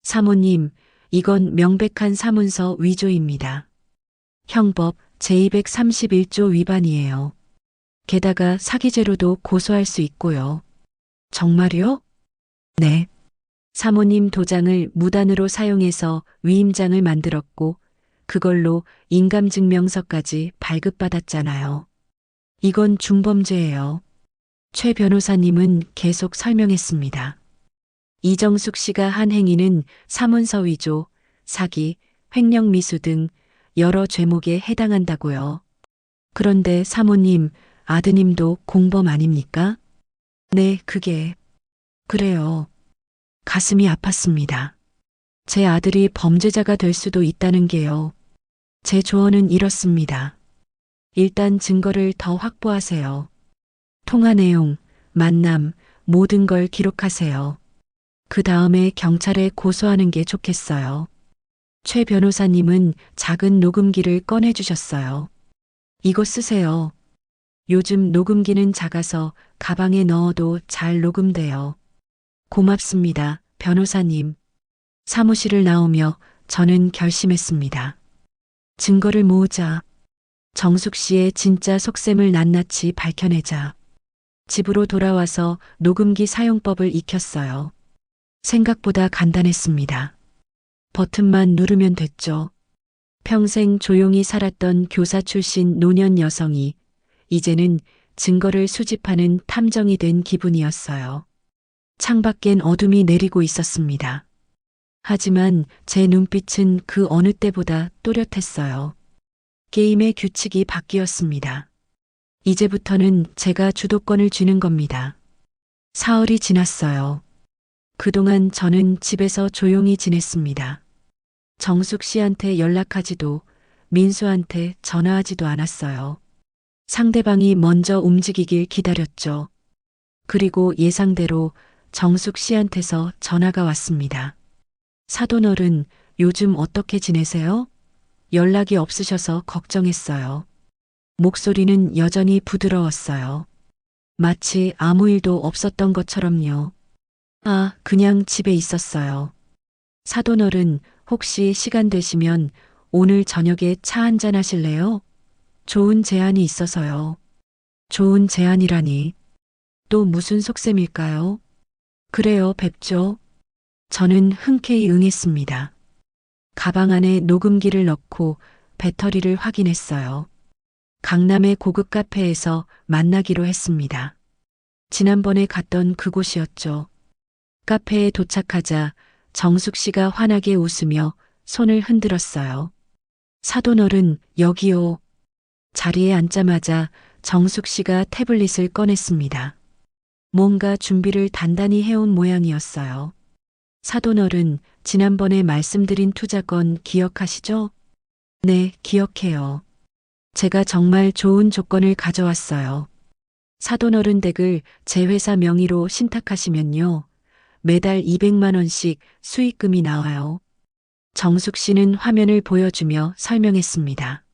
S1: 사모님, 이건 명백한 사문서 위조입니다. 형법 제231조 위반이에요. 게다가 사기죄로도 고소할 수 있고요. 정말요? 네. 사모님 도장을 무단으로 사용해서 위임장을 만들었고 그걸로 인감증명서까지 발급받았잖아요. 이건 중범죄예요. 최 변호사님은 계속 설명했습니다. 이정숙 씨가 한 행위는 사문서 위조, 사기, 횡령 미수 등 여러 죄목에 해당한다고요. 그런데 사모님, 아드님도 공범 아닙니까? 네, 그래요. 가슴이 아팠습니다. 제 아들이 범죄자가 될 수도 있다는 게요. 제 조언은 이렇습니다. 일단 증거를 더 확보하세요. 통화 내용, 만남, 모든 걸 기록하세요. 그 다음에 경찰에 고소하는 게 좋겠어요. 최 변호사님은 작은 녹음기를 꺼내주셨어요. 이거 쓰세요. 요즘 녹음기는 작아서 가방에 넣어도 잘 녹음돼요. 고맙습니다, 변호사님. 사무실을 나오며 저는 결심했습니다. 증거를 모으자. 정숙 씨의 진짜 속셈을 낱낱이 밝혀내자. 집으로 돌아와서 녹음기 사용법을 익혔어요. 생각보다 간단했습니다. 버튼만 누르면 됐죠. 평생 조용히 살았던 교사 출신 노년 여성이 이제는 증거를 수집하는 탐정이 된 기분이었어요. 창밖엔 어둠이 내리고 있었습니다. 하지만 제 눈빛은 그 어느 때보다 또렷했어요. 게임의 규칙이 바뀌었습니다. 이제부터는 제가 주도권을 쥐는 겁니다. 사흘이 지났어요. 그동안 저는 집에서 조용히 지냈습니다. 정숙 씨한테 연락하지도 민수한테 전화하지도 않았어요. 상대방이 먼저 움직이길 기다렸죠. 그리고 예상대로 정숙 씨한테서 전화가 왔습니다. 사돈어른, 요즘 어떻게 지내세요? 연락이 없으셔서 걱정했어요. 목소리는 여전히 부드러웠어요. 마치 아무 일도 없었던 것처럼요. 아, 그냥 집에 있었어요. 사돈어른, 혹시 시간 되시면 오늘 저녁에 차 한잔 하실래요? 좋은 제안이 있어서요. 좋은 제안이라니. 또 무슨 속셈일까요? 그래요, 뵙죠. 저는 흔쾌히 응했습니다. 가방 안에 녹음기를 넣고 배터리를 확인했어요. 강남의 고급 카페에서 만나기로 했습니다. 지난번에 갔던 그곳이었죠. 카페에 도착하자 정숙 씨가 환하게 웃으며 손을 흔들었어요. 사돈어른, 여기요. 자리에 앉자마자 정숙 씨가 태블릿을 꺼냈습니다. 뭔가 준비를 단단히 해온 모양이었어요. 사돈어른, 지난번에 말씀드린 투자건 기억하시죠? 네, 기억해요. 제가 정말 좋은 조건을 가져왔어요. 사돈어른 댁을 제 회사 명의로 신탁하시면요. 매달 200만 원씩 수익금이 나와요. 정숙 씨는 화면을 보여주며 설명했습니다.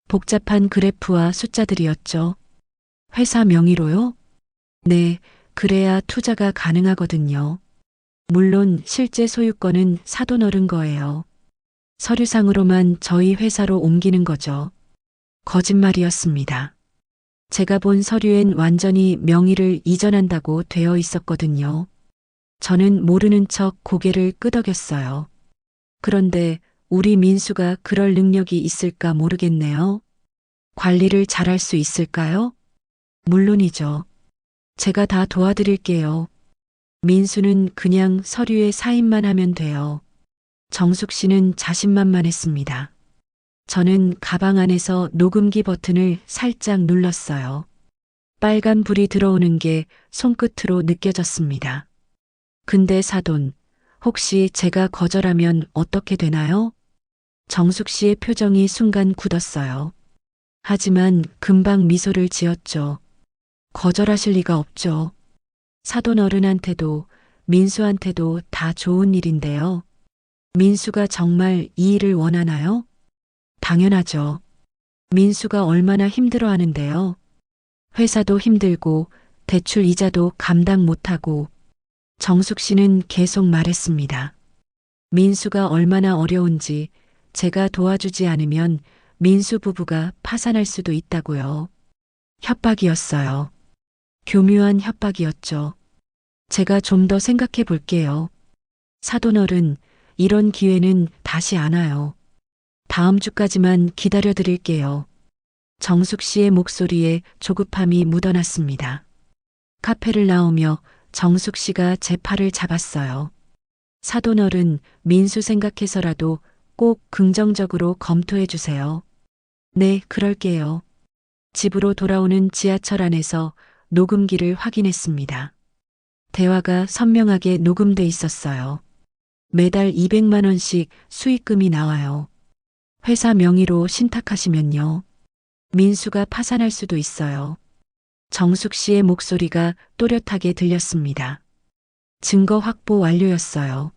S1: 복잡한 그래프와 숫자들이었죠. 회사 명의로요? 네, 그래야 투자가 가능하거든요. 물론 실제 소유권은 사돈어른 거예요. 서류상으로만 저희 회사로 옮기는 거죠. 거짓말이었습니다. 제가 본 서류엔 완전히 명의를 이전한다고 되어 있었거든요. 저는 모르는 척 고개를 끄덕였어요. 그런데 우리 민수가 그럴 능력이 있을까 모르겠네요. 관리를 잘할 수 있을까요? 물론이죠. 제가 다 도와드릴게요. 민수는 그냥 서류에 사인만 하면 돼요. 정숙 씨는 자신만만했습니다. 저는 가방 안에서 녹음기 버튼을 살짝 눌렀어요. 빨간 불이 들어오는 게 손끝으로 느껴졌습니다. 근데 사돈, 혹시 제가 거절하면 어떻게 되나요? 정숙 씨의 표정이 순간 굳었어요. 하지만 금방 미소를 지었죠. 거절하실 리가 없죠. 사돈 어른한테도 민수한테도 다 좋은 일인데요. 민수가 정말 이 일을 원하나요? 당연하죠. 민수가 얼마나 힘들어 하는데요. 회사도 힘들고 대출 이자도 감당 못하고. 정숙 씨는 계속 말했습니다. 민수가 얼마나 어려운지 제가 도와주지 않으면 민수 부부가 파산할 수도 있다고요. 협박이었어요. 교묘한 협박이었죠. 제가 좀 더 생각해 볼게요. 사돈어른, 이런 기회는 다시 안 와요. 다음 주까지만 기다려 드릴게요. 정숙 씨의 목소리에 조급함이 묻어났습니다. 카페를 나오며 정숙 씨가 제 팔을 잡았어요. 사돈어른, 민수 생각해서라도 꼭 긍정적으로 검토해 주세요. 네, 그럴게요. 집으로 돌아오는 지하철 안에서 녹음기를 확인했습니다. 대화가 선명하게 녹음돼 있었어요. 매달 200만 원씩 수익금이 나와요. 회사 명의로 신탁하시면요. 민수가 파산할 수도 있어요. 정숙 씨의 목소리가 또렷하게 들렸습니다. 증거 확보 완료였어요.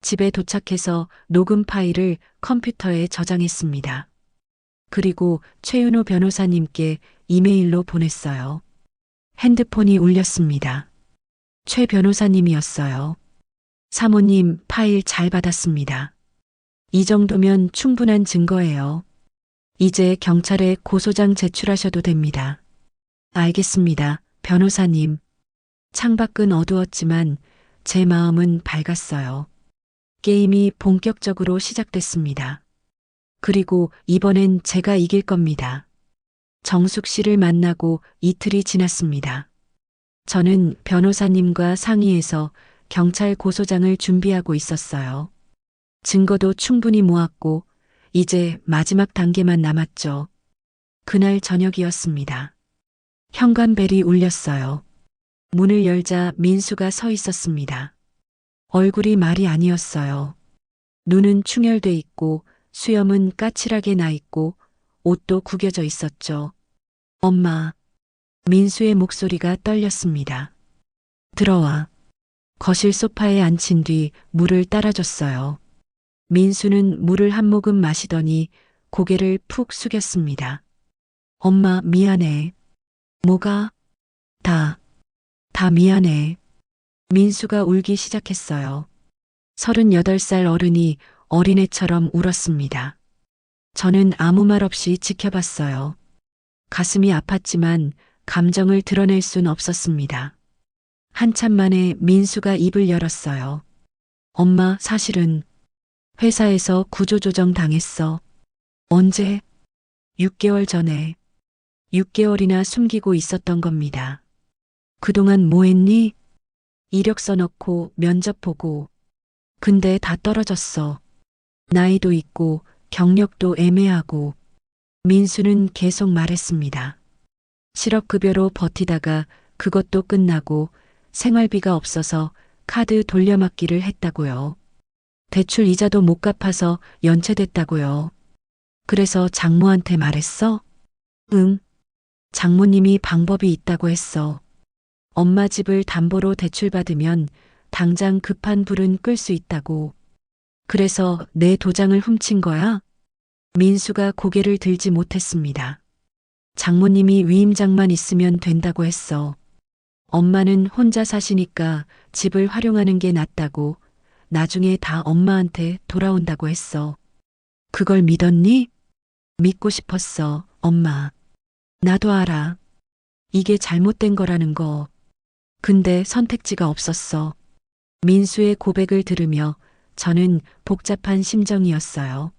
S1: 집에 도착해서 녹음 파일을 컴퓨터에 저장했습니다. 그리고 최윤호 변호사님께 이메일로 보냈어요. 핸드폰이 울렸습니다. 최 변호사님이었어요. 사모님, 파일 잘 받았습니다. 이 정도면 충분한 증거예요. 이제 경찰에 고소장 제출하셔도 됩니다. 알겠습니다, 변호사님. 창밖은 어두웠지만 제 마음은 밝았어요. 게임이 본격적으로 시작됐습니다. 그리고 이번엔 제가 이길 겁니다. 정숙 씨를 만나고 이틀이 지났습니다. 저는 변호사님과 상의해서 경찰 고소장을 준비하고 있었어요. 증거도 충분히 모았고 이제 마지막 단계만 남았죠. 그날 저녁이었습니다. 현관벨이 울렸어요. 문을 열자 민수가 서 있었습니다. 얼굴이 말이 아니었어요. 눈은 충혈돼 있고 수염은 까칠하게 나 있고 옷도 구겨져 있었죠. 엄마. 민수의 목소리가 떨렸습니다. 들어와. 거실 소파에 앉힌 뒤 물을 따라줬어요. 민수는 물을 한 모금 마시더니 고개를 푹 숙였습니다. 엄마, 미안해. 뭐가? 다 미안해. 민수가 울기 시작했어요. 38살 어른이 어린애처럼 울었습니다. 저는 아무 말 없이 지켜봤어요. 가슴이 아팠지만 감정을 드러낼 순 없었습니다. 한참 만에 민수가 입을 열었어요. 엄마, 사실은 회사에서 구조조정 당했어. 언제? 6개월 전에. 6개월이나 숨기고 있었던 겁니다. 그동안 뭐 했니? 이력서 넣고 면접 보고. 근데 다 떨어졌어. 나이도 있고 경력도 애매하고. 민수는 계속 말했습니다. 실업급여로 버티다가 그것도 끝나고 생활비가 없어서 카드 돌려막기를 했다고요. 대출 이자도 못 갚아서 연체됐다고요. 그래서 장모한테 말했어? 응. 장모님이 방법이 있다고 했어. 엄마 집을 담보로 대출받으면 당장 급한 불은 끌 수 있다고. 그래서 내 도장을 훔친 거야? 민수가 고개를 들지 못했습니다. 장모님이 위임장만 있으면 된다고 했어. 엄마는 혼자 사시니까 집을 활용하는 게 낫다고. 나중에 다 엄마한테 돌아온다고 했어. 그걸 믿었니? 믿고 싶었어, 엄마. 나도 알아. 이게 잘못된 거라는 거. 근데 선택지가 없었어. 민수의 고백을 들으며 저는 복잡한 심정이었어요.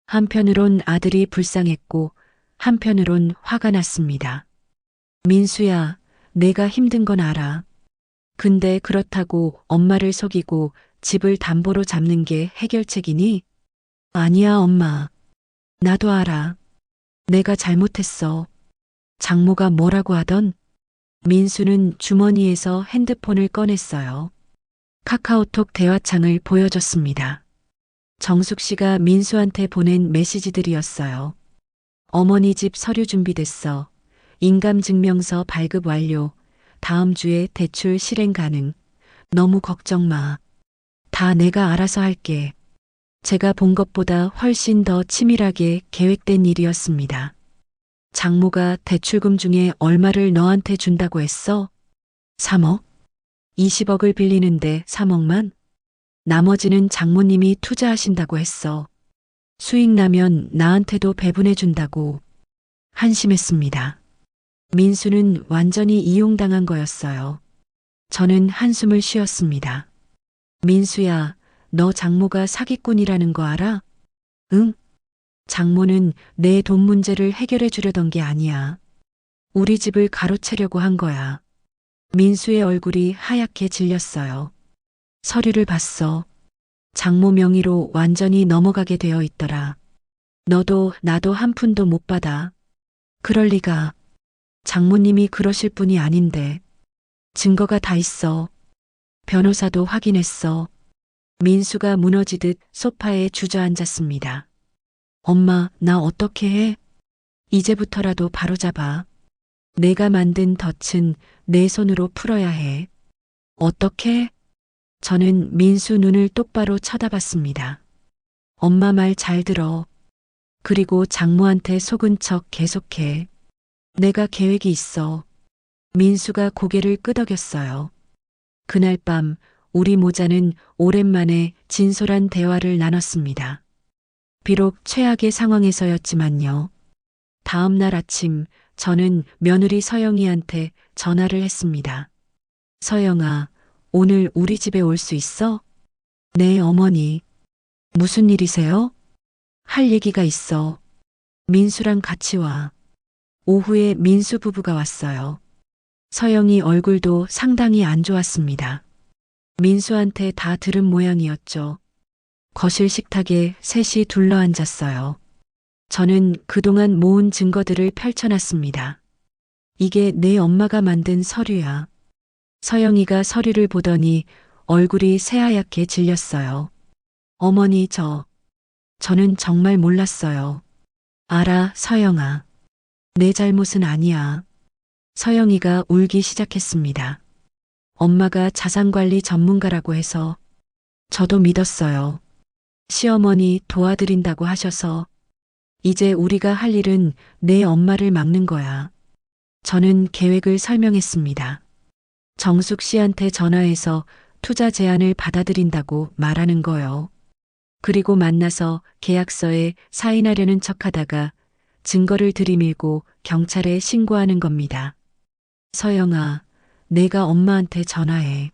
S1: 한편으론 아들이 불쌍했고 한편으론 화가 났습니다. 민수야, 내가 힘든 건 알아. 근데 그렇다고 엄마를 속이고 집을 담보로 잡는 게 해결책이니? 아니야, 엄마. 나도 알아. 내가 잘못했어. 장모가 뭐라고 하던? 민수는 주머니에서 핸드폰을 꺼냈어요. 카카오톡 대화창을 보여줬습니다. 정숙 씨가 민수한테 보낸 메시지들이었어요. 어머니 집 서류 준비됐어. 인감증명서 발급 완료. 다음 주에 대출 실행 가능. 너무 걱정 마. 다 내가 알아서 할게. 제가 본 것보다 훨씬 더 치밀하게 계획된 일이었습니다. 장모가 대출금 중에 얼마를 너한테 준다고 했어? 3억? 20억을 빌리는데 3억만? 나머지는 장모님이 투자하신다고 했어. 수익 나면 나한테도 배분해 준다고. 한심했습니다. 민수는 완전히 이용당한 거였어요. 저는 한숨을 쉬었습니다. 민수야, 너 장모가 사기꾼이라는 거 알아? 응? 장모는 내 돈 문제를 해결해 주려던 게 아니야. 우리 집을 가로채려고 한 거야. 민수의 얼굴이 하얗게 질렸어요. 서류를 봤어. 장모 명의로 완전히 넘어가게 되어 있더라. 너도 나도 한 푼도 못 받아. 그럴 리가. 장모님이 그러실 분이 아닌데. 증거가 다 있어. 변호사도 확인했어. 민수가 무너지듯 소파에 주저앉았습니다. 엄마, 나 어떻게 해? 이제부터라도 바로잡아. 내가 만든 덫은 내 손으로 풀어야 해. 어떻게? 저는 민수 눈을 똑바로 쳐다봤습니다. 엄마 말 잘 들어. 그리고 장모한테 속은 척 계속해. 내가 계획이 있어. 민수가 고개를 끄덕였어요. 그날 밤 우리 모자는 오랜만에 진솔한 대화를 나눴습니다. 비록 최악의 상황에서였지만요. 다음 날 아침 저는 며느리 서영이한테 전화를 했습니다. 서영아, 오늘 우리 집에 올 수 있어? 네, 어머니. 무슨 일이세요? 할 얘기가 있어. 민수랑 같이 와. 오후에 민수 부부가 왔어요. 서영이 얼굴도 상당히 안 좋았습니다. 민수한테 다 들은 모양이었죠. 거실 식탁에 셋이 둘러앉았어요. 저는 그동안 모은 증거들을 펼쳐놨습니다. 이게 내 엄마가 만든 서류야. 서영이가 서류를 보더니 얼굴이 새하얗게 질렸어요. 어머니, 저는 정말 몰랐어요. 알아, 서영아. 내 잘못은 아니야. 서영이가 울기 시작했습니다. 엄마가 자산관리 전문가라고 해서 저도 믿었어요. 시어머니 도와드린다고 하셔서 이제 우리가 할 일은 내 엄마를 막는 거야. 저는 계획을 설명했습니다. 정숙 씨한테 전화해서 투자 제안을 받아들인다고 말하는 거요. 그리고 만나서 계약서에 사인하려는 척하다가 증거를 들이밀고 경찰에 신고하는 겁니다. 서영아, 내가 엄마한테 전화해.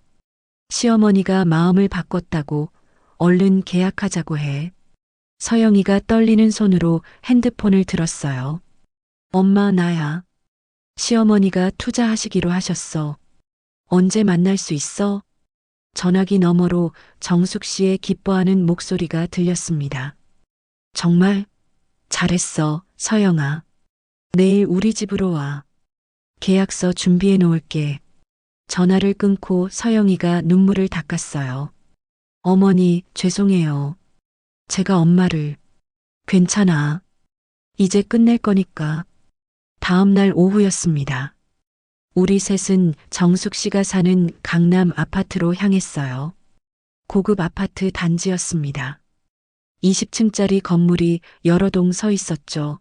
S1: 시어머니가 마음을 바꿨다고 얼른 계약하자고 해. 서영이가 떨리는 손으로 핸드폰을 들었어요. 엄마, 나야. 시어머니가 투자하시기로 하셨어. 언제 만날 수 있어? 전화기 너머로 정숙 씨의 기뻐하는 목소리가 들렸습니다. 정말? 잘했어, 서영아. 내일 우리 집으로 와. 계약서 준비해 놓을게. 전화를 끊고 서영이가 눈물을 닦았어요. 어머니, 죄송해요. 제가 엄마를. 괜찮아. 이제 끝낼 거니까. 다음 날 오후였습니다. 우리 셋은 정숙 씨가 사는 강남 아파트로 향했어요. 고급 아파트 단지였습니다. 20층짜리 건물이 여러 동 서 있었죠.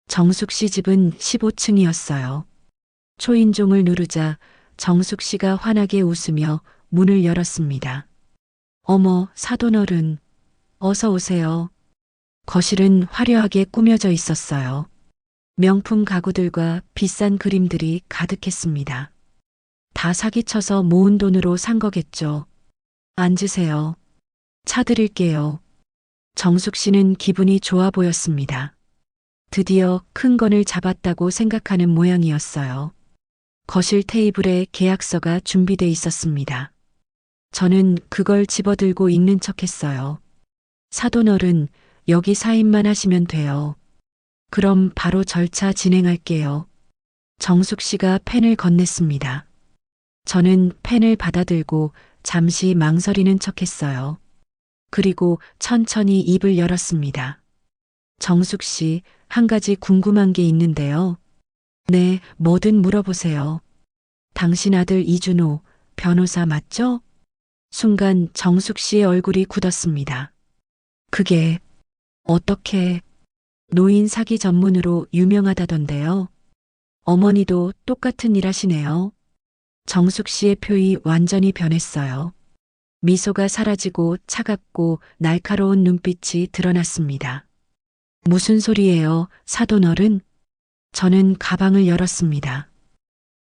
S1: 정숙 씨 집은 15층이었어요. 초인종을 누르자 정숙 씨가 환하게 웃으며 문을 열었습니다. 어머, 사돈어른. 어서 오세요. 거실은 화려하게 꾸며져 있었어요. 명품 가구들과 비싼 그림들이 가득했습니다. 다 사기쳐서 모은 돈으로 산 거겠죠. 앉으세요. 차 드릴게요. 정숙 씨는 기분이 좋아 보였습니다. 드디어 큰 건을 잡았다고 생각하는 모양이었어요. 거실 테이블에 계약서가 준비돼 있었습니다. 저는 그걸 집어들고 읽는 척했어요. 사돈어른, 여기 사인만 하시면 돼요. 그럼 바로 절차 진행할게요. 정숙 씨가 펜을 건넸습니다. 저는 펜을 받아들고 잠시 망설이는 척했어요. 그리고 천천히 입을 열었습니다. 정숙 씨, 한 가지 궁금한 게 있는데요. 네, 뭐든 물어보세요. 당신 아들 이준호, 변호사 맞죠? 순간 정숙 씨의 얼굴이 굳었습니다. 그게 어떻게 노인 사기 전문으로 유명하다던데요. 어머니도 똑같은 일 하시네요. 정숙 씨의 표이 완전히 변했어요. 미소가 사라지고 차갑고 날카로운 눈빛이 드러났습니다. 무슨 소리예요, 사돈어른? 저는 가방을 열었습니다.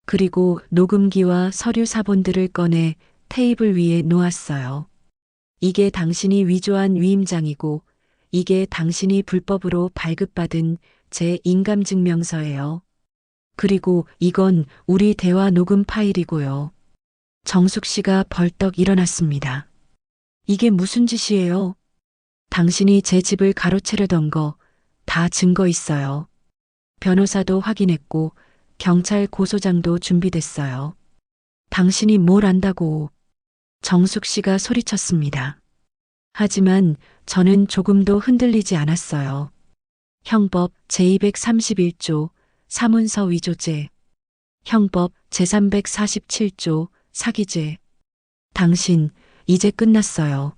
S1: 그리고 녹음기와 서류 사본들을 꺼내 테이블 위에 놓았어요. 이게 당신이 위조한 위임장이고 이게 당신이 불법으로 발급받은 제 인감증명서예요. 그리고 이건 우리 대화 녹음 파일이고요. 정숙 씨가 벌떡 일어났습니다. 이게 무슨 짓이에요? 당신이 제 집을 가로채려던 거 다 증거 있어요. 변호사도 확인했고 경찰 고소장도 준비됐어요. 당신이 뭘 안다고? 정숙 씨가 소리쳤습니다. 하지만 저는 조금도 흔들리지 않았어요. 형법 제231조 사문서 위조죄, 형법 제347조 사기죄. 당신 이제 끝났어요.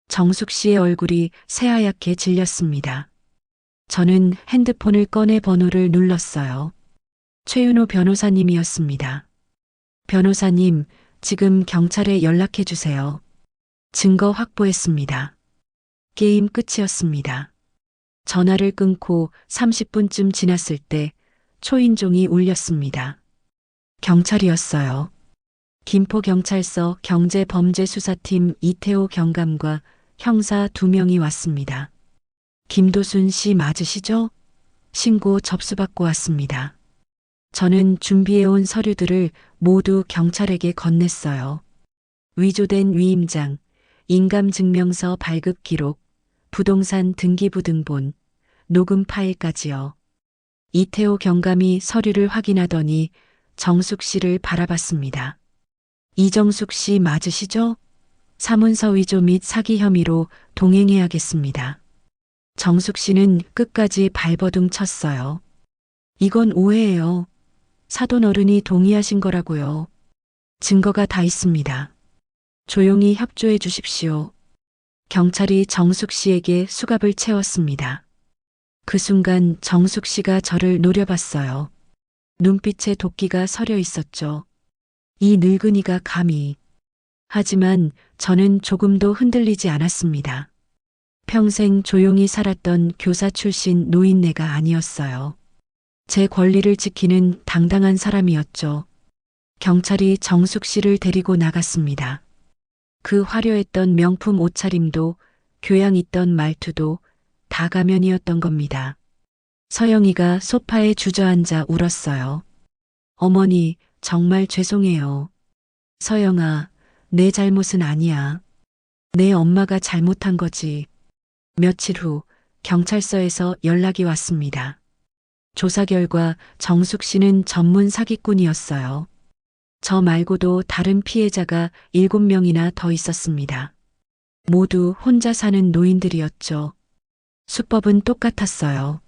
S1: 정숙 씨의 얼굴이 새하얗게 질렸습니다. 저는 핸드폰을 꺼내 번호를 눌렀어요. 최윤호 변호사님이었습니다. 변호사님, 지금 경찰에 연락해 주세요. 증거 확보했습니다. 게임 끝이었습니다. 전화를 끊고 30분쯤 지났을 때 초인종이 울렸습니다. 경찰이었어요. 김포경찰서 경제범죄수사팀 이태호 경감과 형사 2명이 왔습니다. 김도순 씨 맞으시죠? 신고 접수받고 왔습니다. 저는 준비해온 서류들을 모두 경찰에게 건넸어요. 위조된 위임장, 인감증명서 발급 기록, 부동산 등기부등본, 녹음 파일까지요. 이태호 경감이 서류를 확인하더니 정숙 씨를 바라봤습니다. 이정숙 씨 맞으시죠? 사문서 위조 및 사기 혐의로 동행해야겠습니다. 정숙 씨는 끝까지 발버둥 쳤어요. 이건 오해예요. 사돈 어른이 동의하신 거라고요. 증거가 다 있습니다. 조용히 협조해 주십시오. 경찰이 정숙 씨에게 수갑을 채웠습니다. 그 순간 정숙 씨가 저를 노려봤어요. 눈빛에 도끼가 서려 있었죠. 이 늙은이가 감히. 하지만 저는 조금도 흔들리지 않았습니다. 평생 조용히 살았던 교사 출신 노인네가 아니었어요. 제 권리를 지키는 당당한 사람이었죠. 경찰이 정숙 씨를 데리고 나갔습니다. 그 화려했던 명품 옷차림도 교양 있던 말투도 다 가면이었던 겁니다. 서영이가 소파에 주저앉아 울었어요. 어머니, 정말 죄송해요. 서영아, 내 잘못은 아니야. 내 엄마가 잘못한 거지. 며칠 후 경찰서에서 연락이 왔습니다. 조사 결과 정숙 씨는 전문 사기꾼이었어요. 저 말고도 다른 피해자가 7명이나 더 있었습니다. 모두 혼자 사는 노인들이었죠. 수법은 똑같았어요.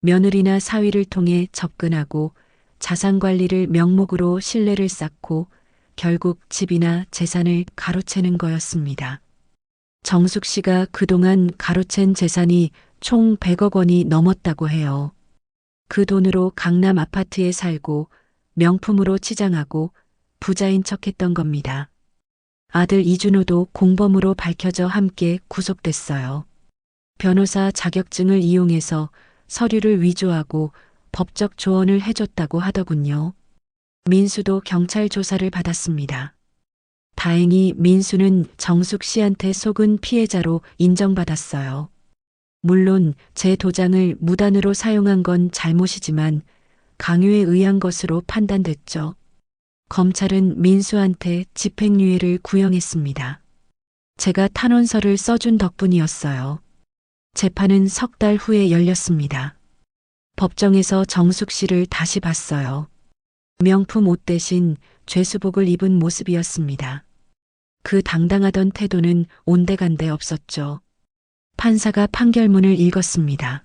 S1: 며느리나 사위를 통해 접근하고 자산 관리를 명목으로 신뢰를 쌓고 결국 집이나 재산을 가로채는 거였습니다. 정숙 씨가 그동안 가로챈 재산이 총 100억 원이 넘었다고 해요. 그 돈으로 강남 아파트에 살고 명품으로 치장하고 부자인 척했던 겁니다. 아들 이준호도 공범으로 밝혀져 함께 구속됐어요. 변호사 자격증을 이용해서 서류를 위조하고 법적 조언을 해줬다고 하더군요. 민수도 경찰 조사를 받았습니다. 다행히 민수는 정숙 씨한테 속은 피해자로 인정받았어요. 물론 제 도장을 무단으로 사용한 건 잘못이지만 강요에 의한 것으로 판단됐죠. 검찰은 민수한테 집행유예를 구형했습니다. 제가 탄원서를 써준 덕분이었어요. 재판은 석 달 후에 열렸습니다. 법정에서 정숙 씨를 다시 봤어요. 명품 옷 대신 죄수복을 입은 모습이었습니다. 그 당당하던 태도는 온데간데 없었죠. 판사가 판결문을 읽었습니다.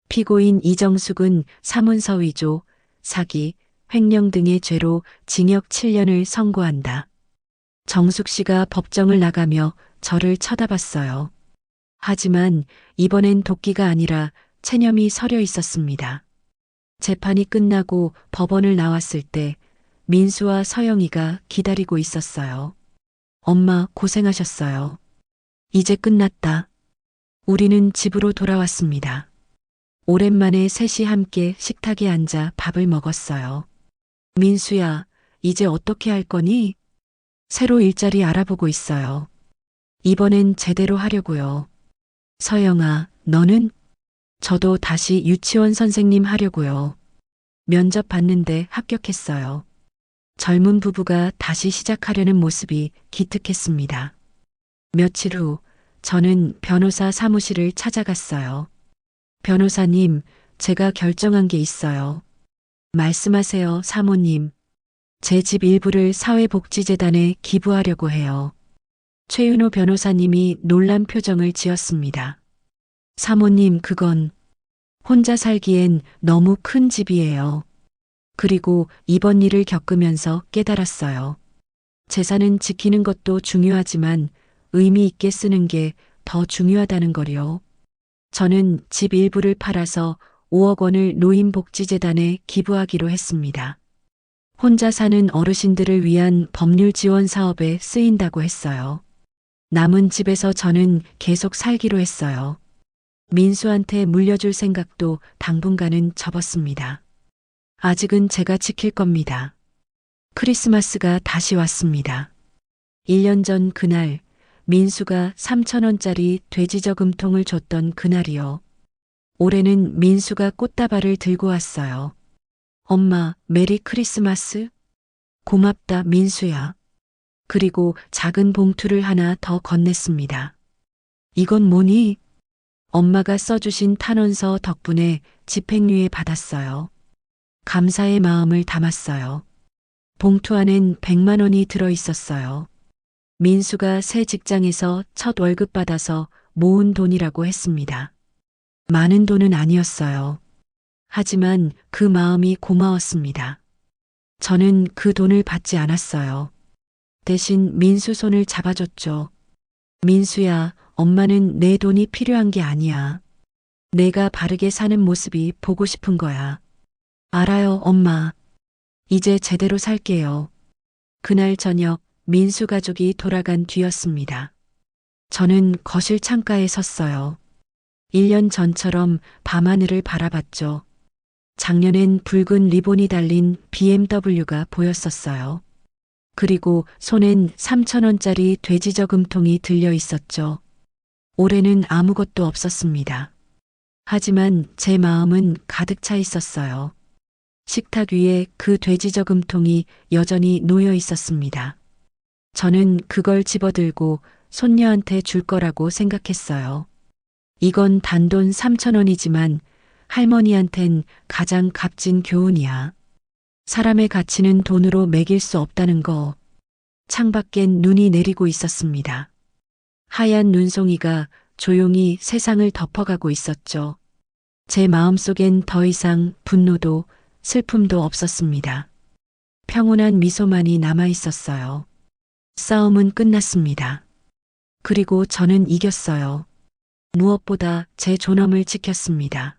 S1: 피고인 이정숙은 사문서 위조, 사기, 횡령 등의 죄로 징역 7년을 선고한다. 정숙 씨가 법정을 나가며 저를 쳐다봤어요. 하지만 이번엔 도끼가 아니라 체념이 서려 있었습니다. 재판이 끝나고 법원을 나왔을 때 민수와 서영이가 기다리고 있었어요. 엄마 고생하셨어요. 이제 끝났다. 우리는 집으로 돌아왔습니다. 오랜만에 셋이 함께 식탁에 앉아 밥을 먹었어요. 민수야, 이제 어떻게 할 거니? 새로 일자리 알아보고 있어요. 이번엔 제대로 하려고요. 서영아, 너는? 저도 다시 유치원 선생님 하려고요. 면접 봤는데 합격했어요. 젊은 부부가 다시 시작하려는 모습이 기특했습니다. 며칠 후 저는 변호사 사무실을 찾아갔어요. 변호사님, 제가 결정한 게 있어요. 말씀하세요, 사모님. 제 집 일부를 사회복지재단에 기부하려고 해요. 최윤호 변호사님이 놀란 표정을 지었습니다. 사모님, 그건 혼자 살기엔 너무 큰 집이에요. 그리고 이번 일을 겪으면서 깨달았어요. 재산은 지키는 것도 중요하지만 의미 있게 쓰는 게 더 중요하다는 거요. 저는 집 일부를 팔아서 5억 원을 노인복지재단에 기부하기로 했습니다. 혼자 사는 어르신들을 위한 법률 지원 사업에 쓰인다고 했어요. 남은 집에서 저는 계속 살기로 했어요. 민수한테 물려줄 생각도 당분간은 접었습니다. 아직은 제가 지킬 겁니다. 크리스마스가 다시 왔습니다. 1년 전 그날, 민수가 3,000원짜리 돼지저금통을 줬던 그날이요. 올해는 민수가 꽃다발을 들고 왔어요. 엄마, 메리 크리스마스? 고맙다, 민수야. 그리고 작은 봉투를 하나 더 건넸습니다. 이건 뭐니? 엄마가 써주신 탄원서 덕분에 집행유예 받았어요. 감사의 마음을 담았어요. 봉투 안엔 100만 원이 들어 있었어요. 민수가 새 직장에서 첫 월급 받아서 모은 돈이라고 했습니다. 많은 돈은 아니었어요. 하지만 그 마음이 고마웠습니다. 저는 그 돈을 받지 않았어요. 대신 민수 손을 잡아줬죠. 민수야, 엄마는 내 돈이 필요한 게 아니야. 내가 바르게 사는 모습이 보고 싶은 거야. 알아요, 엄마. 이제 제대로 살게요. 그날 저녁 민수 가족이 돌아간 뒤였습니다. 저는 거실 창가에 섰어요. 1년 전처럼 밤하늘을 바라봤죠. 작년엔 붉은 리본이 달린 BMW가 보였었어요. 그리고 손엔 3,000원짜리 돼지저금통이 들려 있었죠. 올해는 아무것도 없었습니다. 하지만 제 마음은 가득 차 있었어요. 식탁 위에 그 돼지저금통이 여전히 놓여 있었습니다. 저는 그걸 집어들고 손녀한테 줄 거라고 생각했어요. 이건 단돈 3,000원이지만 할머니한텐 가장 값진 교훈이야. 사람의 가치는 돈으로 매길 수 없다는 거. 창밖엔 눈이 내리고 있었습니다. 하얀 눈송이가 조용히 세상을 덮어가고 있었죠. 제 마음속엔 더 이상 분노도 슬픔도 없었습니다. 평온한 미소만이 남아 있었어요. 싸움은 끝났습니다. 그리고 저는 이겼어요. 무엇보다 제 존엄을 지켰습니다.